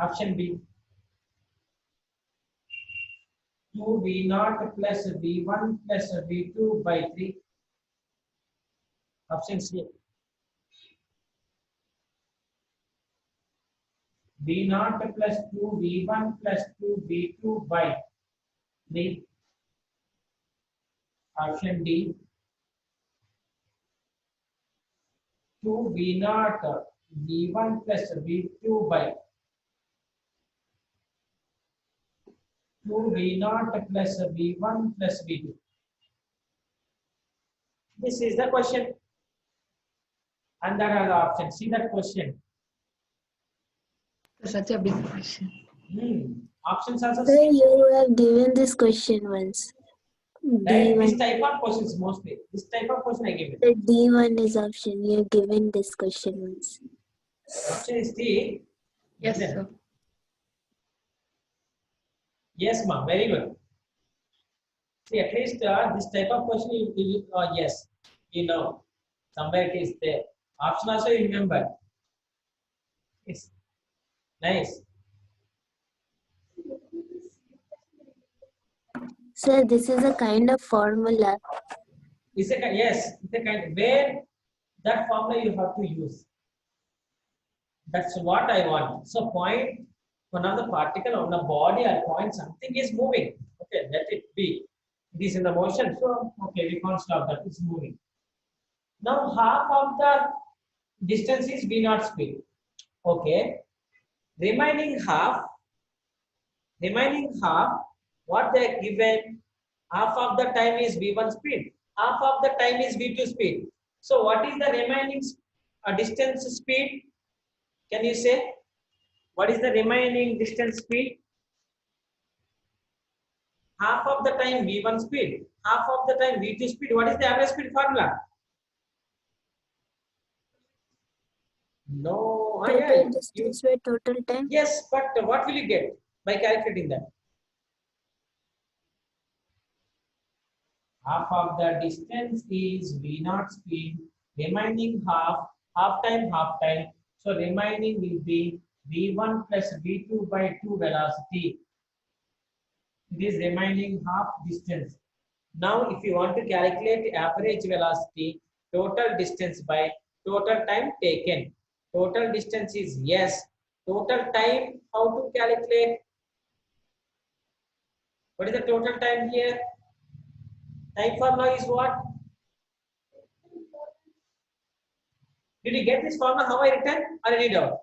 Option B, 2 V0 plus V1 plus V2 by 3. Option C, V naught plus 2 V1 plus 2 V2 by 3. Option D. 2 V naught V1 plus V2 by 2 V naught plus V1 plus V2. This is the question. And there are the options. See that question. Such a big question. Options also. Sir, you have given this question once. Right? This D1. type of questions mostly. This type of question I give it. The D1 is option. You have given this question once. Option is D. Yes, Then- sir. Yes, ma'am. Very good. See, at least this type of question, yes, you know, somewhere it is there. Option also you remember. It's nice. Sir, this is a kind of formula. It's a yes, it's a kind where that formula you have to use. That's what I want. So point one of the particle on the body or point something is moving. Okay, let it be. It is in the motion. So okay, we can't stop that. It's moving. Now half of the distance is v naught speed. Okay. Remaining half, what they are given, half of the time is v1 speed, half of the time is v2 speed. So what is the remaining distance speed? Can you say? What is the remaining distance speed? Half of the time v1 speed, half of the time v2 speed. What is the average speed formula? No, Total distance by total time. yes, but what will you get by calculating that? Half of the distance is v naught speed, remaining half time. So remaining will be v1 plus v2 by 2 velocity. It is remaining half distance. Now, if you want to calculate average velocity, total distance by total time taken. Total distance is yes. Total time, how to calculate? What is the total time here? Time formula is what? Did you get this formula? How I written? Or any doubt?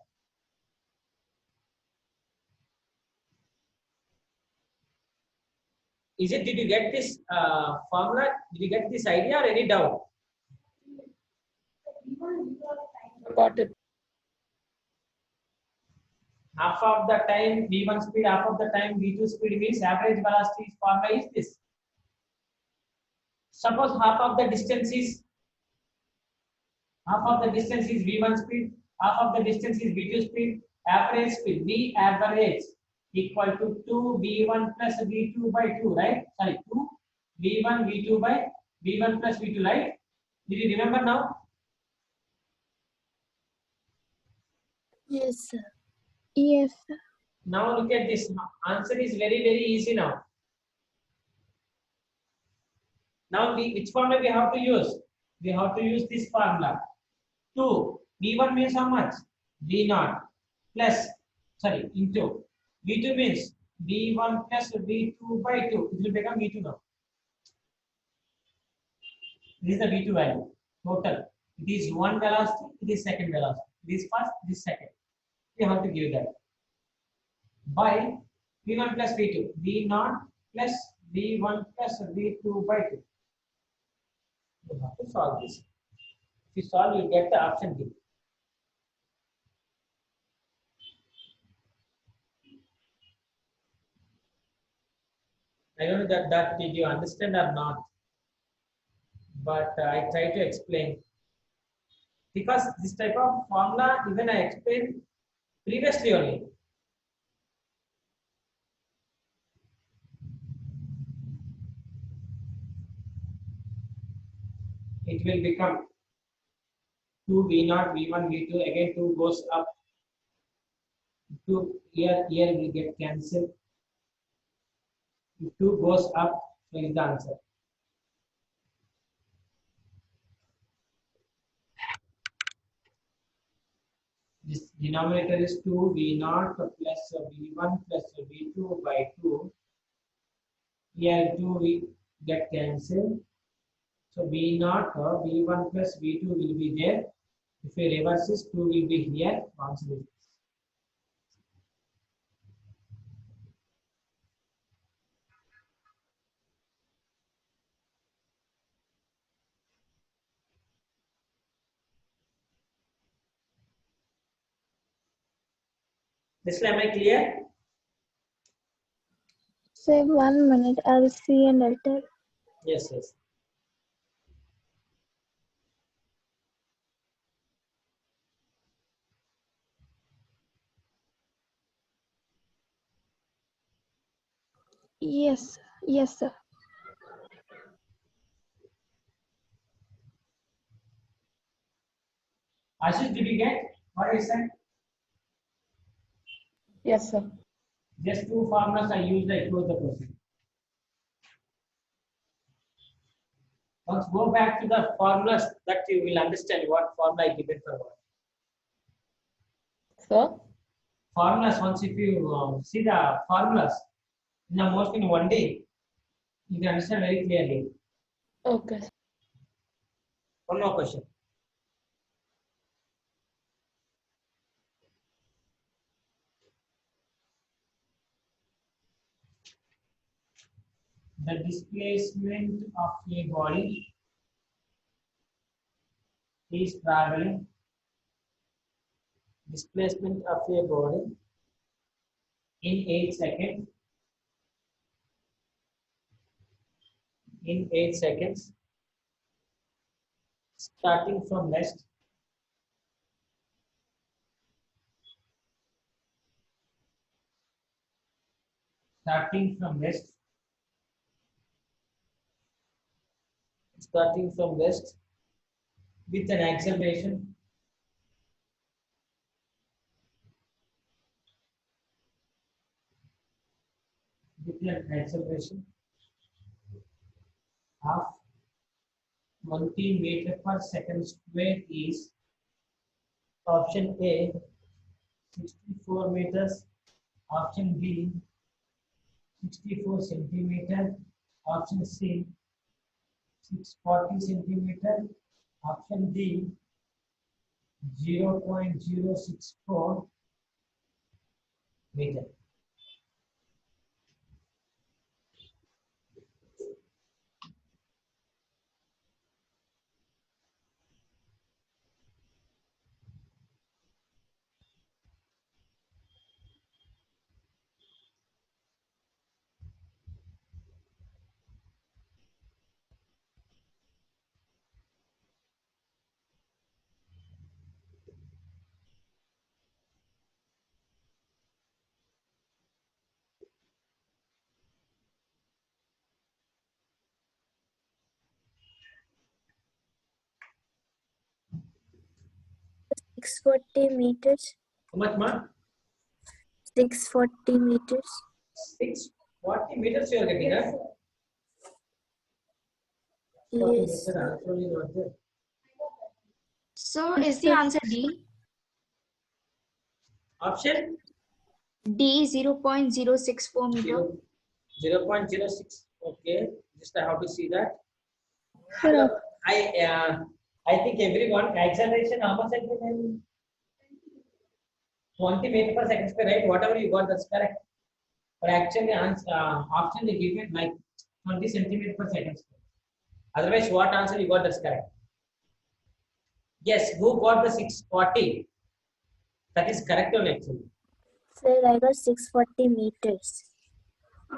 Is it? Did you get this formula? Did you get this idea or any doubt? Got it. Half of the time v1 speed, half of the time v2 speed means average velocity formula is this. Suppose half of the distance is v1 speed, half of the distance is v2 speed. Average speed, v average equal to 2 v1 plus v2 by 2, right? Sorry, 2 v1 v2 by v1 plus v2, right? Did you remember now? Yes, sir. Yes, sir. Now look at this. Answer is very easy now. Now which formula we have to use? We have to use this formula. 2 v1 means how much? v0 plus into v2 means v1 plus v2 by 2. It will become v2 now. This is the v2 value total. It is one velocity. It is second velocity. It is first. This second. We have to give that by v1 plus v2, v0 plus v1 plus v2 by 2. You have to solve this. If you solve, you get the option D. I don't know that did you understand or not, but I try to explain because this type of formula even I explained previously only. It will become 2 v0 v1 v2 again 2 goes up. 2 here will get cancelled. If 2 goes up, so is the answer. This denominator is 2 V naught plus V1 plus V2 by 2. Here 2 we get cancelled. So V naught V1 plus V2 will be there. If we reverse this, 2 will be here. Answer is this. This am I clear? Say 1 minute. I'll see and I'll tell. Yes, yes. Yes. Yes, sir. Ashish, did you get what I said? Yes, sir. Just two formulas I used, I close the question. Once go back to the formulas that you will understand what formula I given for what. Sir? Formulas, once if you see the formulas in the most in one day, you can understand very clearly. Okay. One more question. The displacement of a body is traveling. Displacement of a body in 8 seconds. In 8 seconds. Starting from rest. Starting from rest. Starting from rest with an acceleration of 20 meter per second square is option A 64 meters, option B 64 centimeter, option C 640 centimeter, option D 0.064 meter. Six 40 meters. How much more? 640 meters. 640 meters you are getting, huh? 40 Yes. meters answer is not there. So is the answer D? Option D 0.064 meter. 0.06. Okay, just I have to see that. Sir, I think everyone acceleration how much again? 20 meter per second square, right? Whatever you got, that's correct. But actually, option they give it like 20 centimeter per second square. Otherwise, what answer you got, that's correct. Yes, who got the 640? That is correct only actually. sir, I got 640 meters.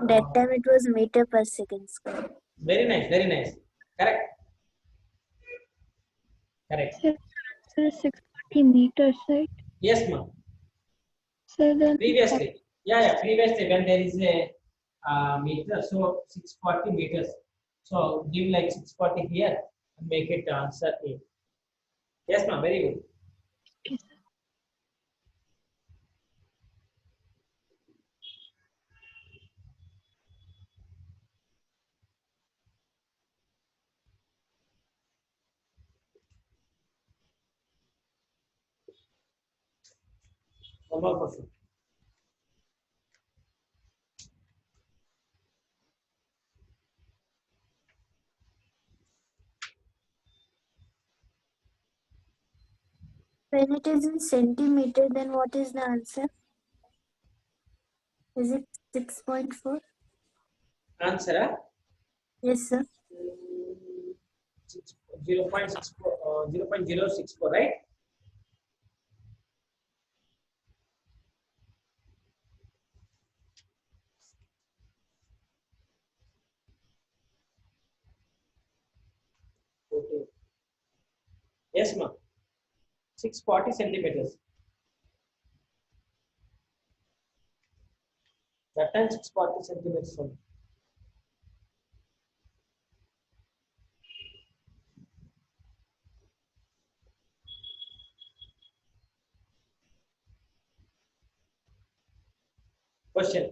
That time it was meter per second square. Very nice, very nice. Correct. Correct. Sir, 640 meters, right? Yes, ma'am. Sir, then Previously, previously when there is a meter, so 640 meters. So give like 640 here and make it answer A. Yes, ma'am. Very good. One more question. When it is in centimeter, then what is the answer? Is it 6.4? Answer? Yes, sir. 0.64, 0.064, right? Okay. Yes, ma'am. 640 centimeters. That time 640 centimeters only. Question.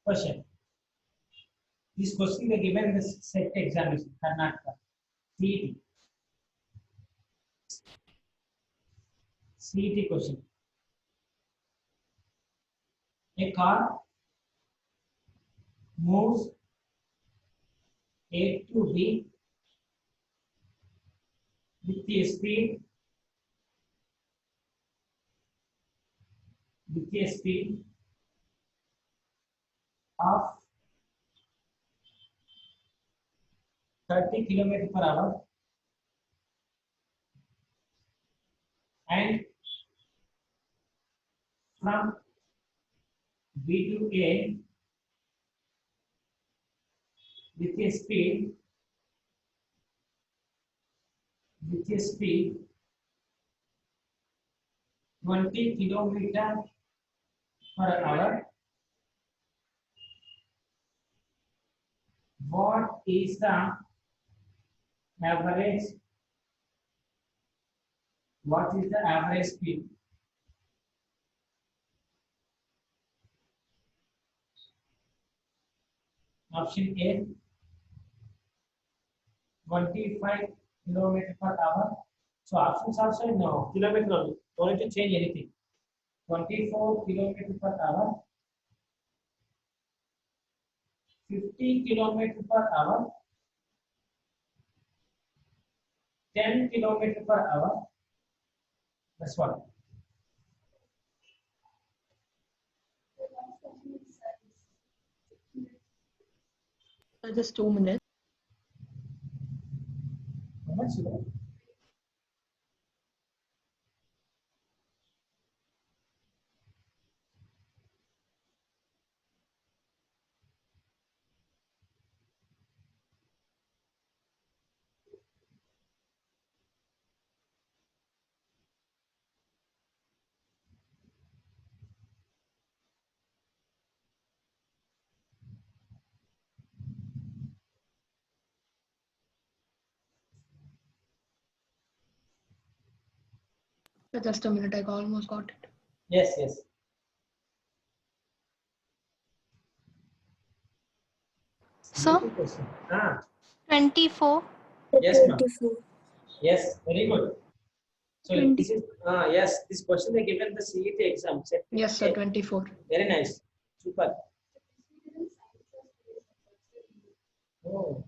Question. This question they given in the set examination, Karnataka. CET. CET question. A car moves A to B with a speed of 30 km per hour and from B to A with a speed 20 kilometer per hour. What is the average? What is the average speed? Option A, 25 kilometer per hour. So options also no kilometer only. Don't need to change anything. 24 kilometer per hour, 50 kilometer per hour, 10 kilometer per hour. That's what. Just 2 minutes. How much you know? Just a minute, I almost got it. Yes, yes. So, Beautiful question. Ah, 24. yes, ma'am. 24. Yes, very good. So 20. this is yes, this question they given the CET exam. Set. Yes, sir, 24. Very nice. Super. Oh.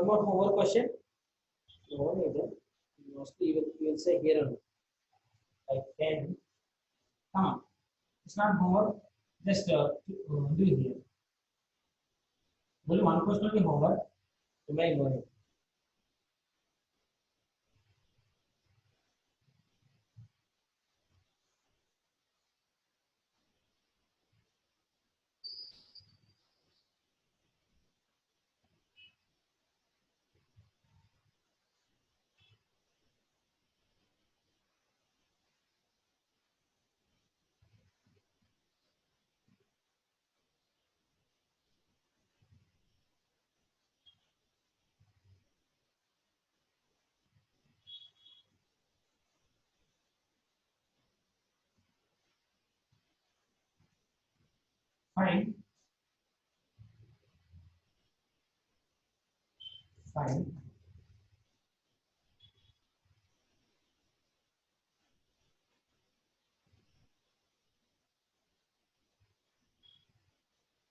One more homework question. No, neither. Mostly you will say here only. I can. Come on. It's not homework. Just do it here. Only one question only homework. You may go ahead. Fine. Fine.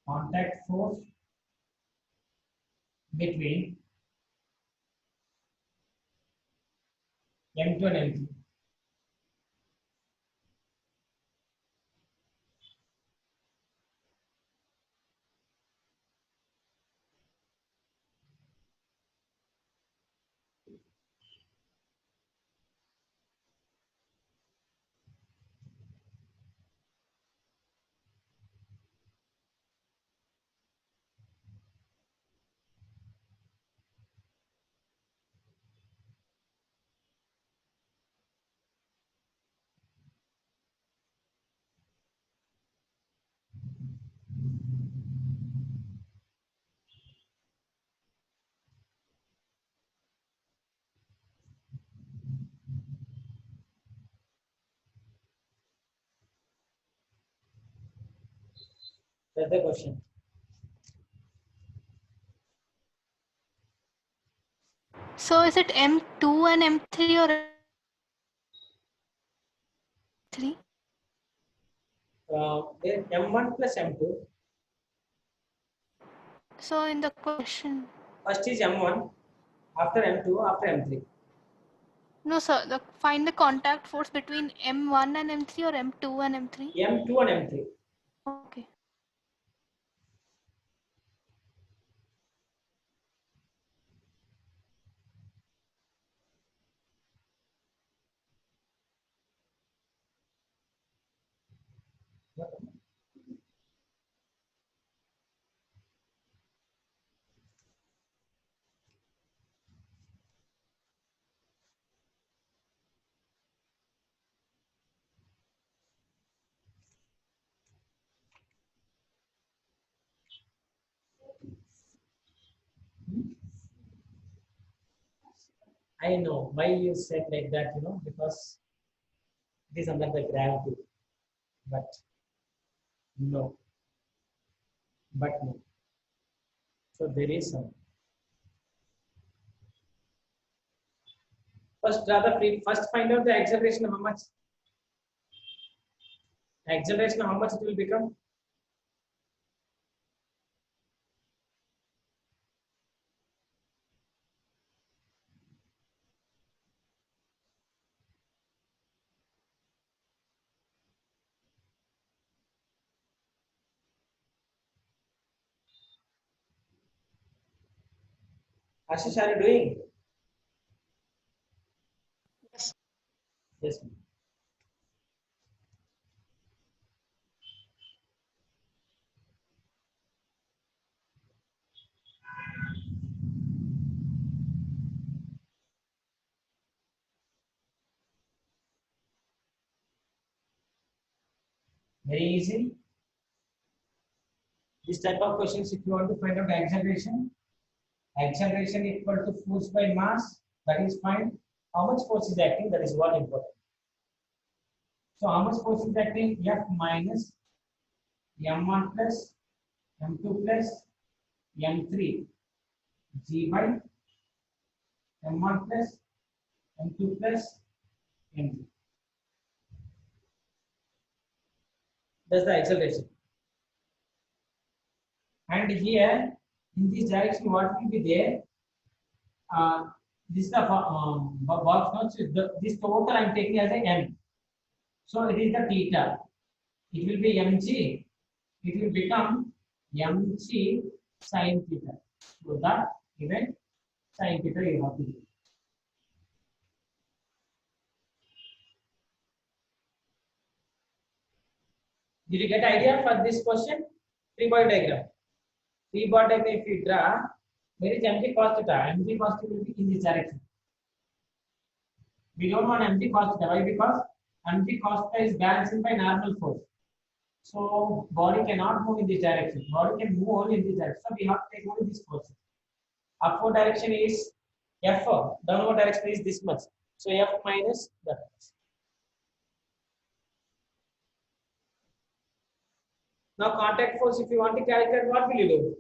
Contact force between M2 and M3. That's the question. So is it M2 and M3 or M3? Then M1 plus M2. So in the question, First is M1, after M2, after M3. no sir, find the contact force between M1 and M3 or M2 and M3. M2 and M3. Okay. I know why you said like that, because it is under the gravity. But no. But no. So there is some. First find out the acceleration how much. Acceleration how much it will become. Ashish, are you doing? Yes. Yes. Very easy. This type of questions, if you want to find out acceleration equal to force by mass, that is fine. How much force is acting, that is what important. So how much force is acting? F minus M1 plus M2 plus M3 G by M1 plus M2 plus M3. That's the acceleration. And here, in this direction, what will be there? this is the box notes. This total I'm taking as a m. So it is the theta. It will be mg. It will become mg sin theta. So that given sin theta you have to do. Did you get idea for this question? Free body diagram. Free body diagram, if you draw, where is mg cos theta? Mg cos theta will be in this direction. We don't want mg cos theta. Why? Because mg cos theta is balanced by normal force. So body cannot move in this direction. Body can move only in this direction. So we have to take only this force. Upward direction is F. Downward direction is this much. So F minus that much. Now contact force, if you want to calculate, what will you do?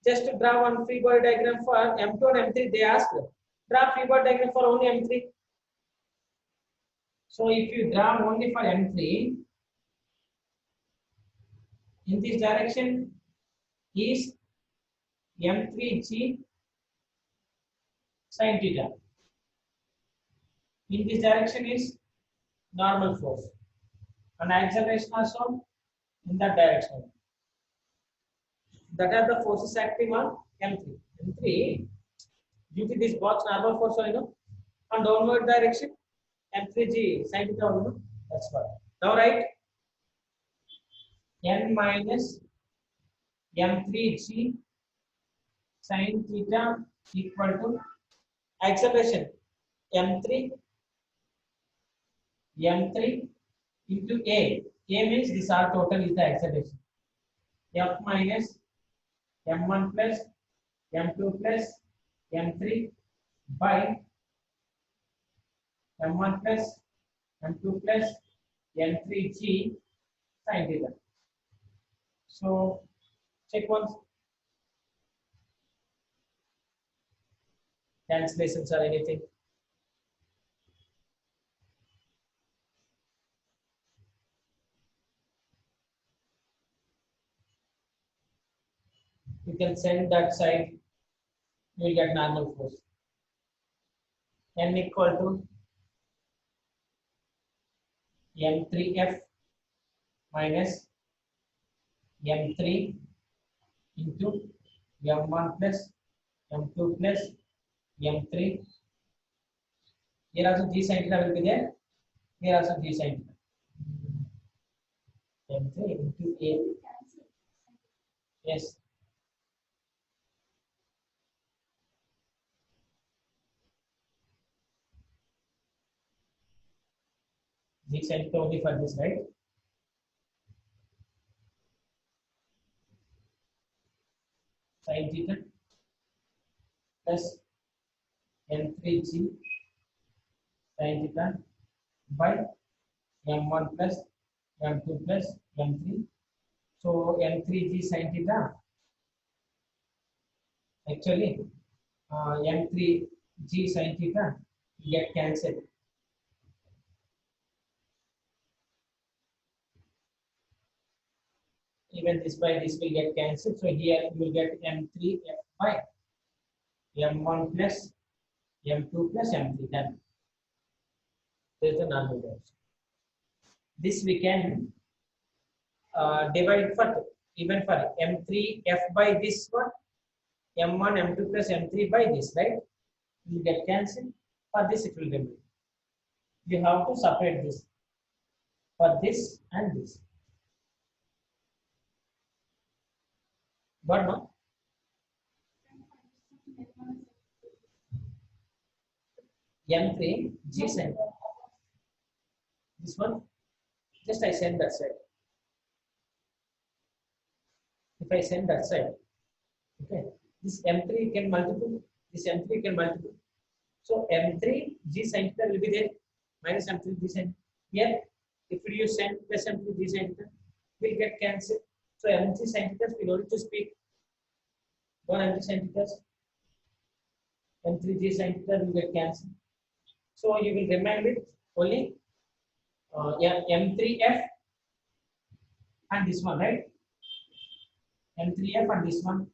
Just to draw one free body diagram for M2 and M3, they asked, draw free body diagram for only M3. So if you draw only for M3, in this direction is M3G sin theta. In this direction is normal force. And acceleration also in that direction. That are the forces acting on M3. M3, due to this box normal force, on downward direction, M3G sin theta, that's what. Now write N minus M3G sin theta equal to acceleration M3 into A. A means this R total is the acceleration. F minus M1 plus M2 plus M3 by M1 plus M2 plus M3G sin theta. So check once. Translations or anything. You can send that side, you will get normal force. N equal to M3F minus M3 into M1 plus M2 plus M3. Here also G sin theta will be there. Here also G sin theta. M3 into A. Yes. G sin theta only for this, right? Sin theta plus M3G sin theta by M1 plus M2 plus M3. So M3G sin theta actually M3G sin theta get cancelled. Even this by this will get cancelled. So here you will get M3F by M1 plus M2 plus M3. Then there is the normal direction. This we can divide for even for M3F by this one, M1, M2 plus M3 by this, right? You will get cancelled. For this it will remain. You have to separate this for this and this. But no. M3 G sin. This one, just I send that side. If I send that side, okay, this M3 can multiple, this M3 can multiple. So M3 G sin theta will be there, minus M3 G sin. Here, if you send plus M3 G sin theta, will get cancelled. So M3 sin theta, we don't need to speak. One M3 sin theta, M3 G sin theta will get cancelled. So you will remain with only M3F and this one, right? M3F and this one.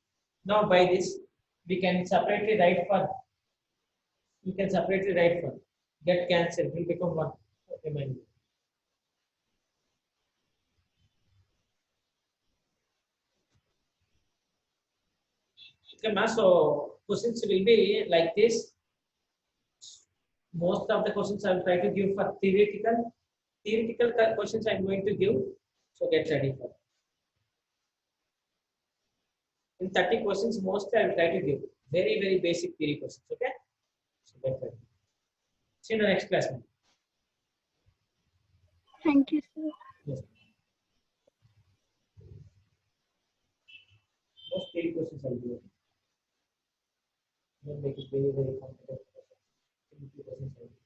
Now by this we can separately write for You can separately write for get cancelled will become one remainder. Okay, ma. So questions will be like this. Most of the questions I will try to give for theoretical. Theoretical questions I am going to give. So get ready for. In 30 questions, mostly I will try to give very basic theory questions. Okay. So get ready. See you in the next class. Ma'am. Thank you, sir. Yes. Most theory questions I will give. Don't make it very complicated. 30 questions I will give.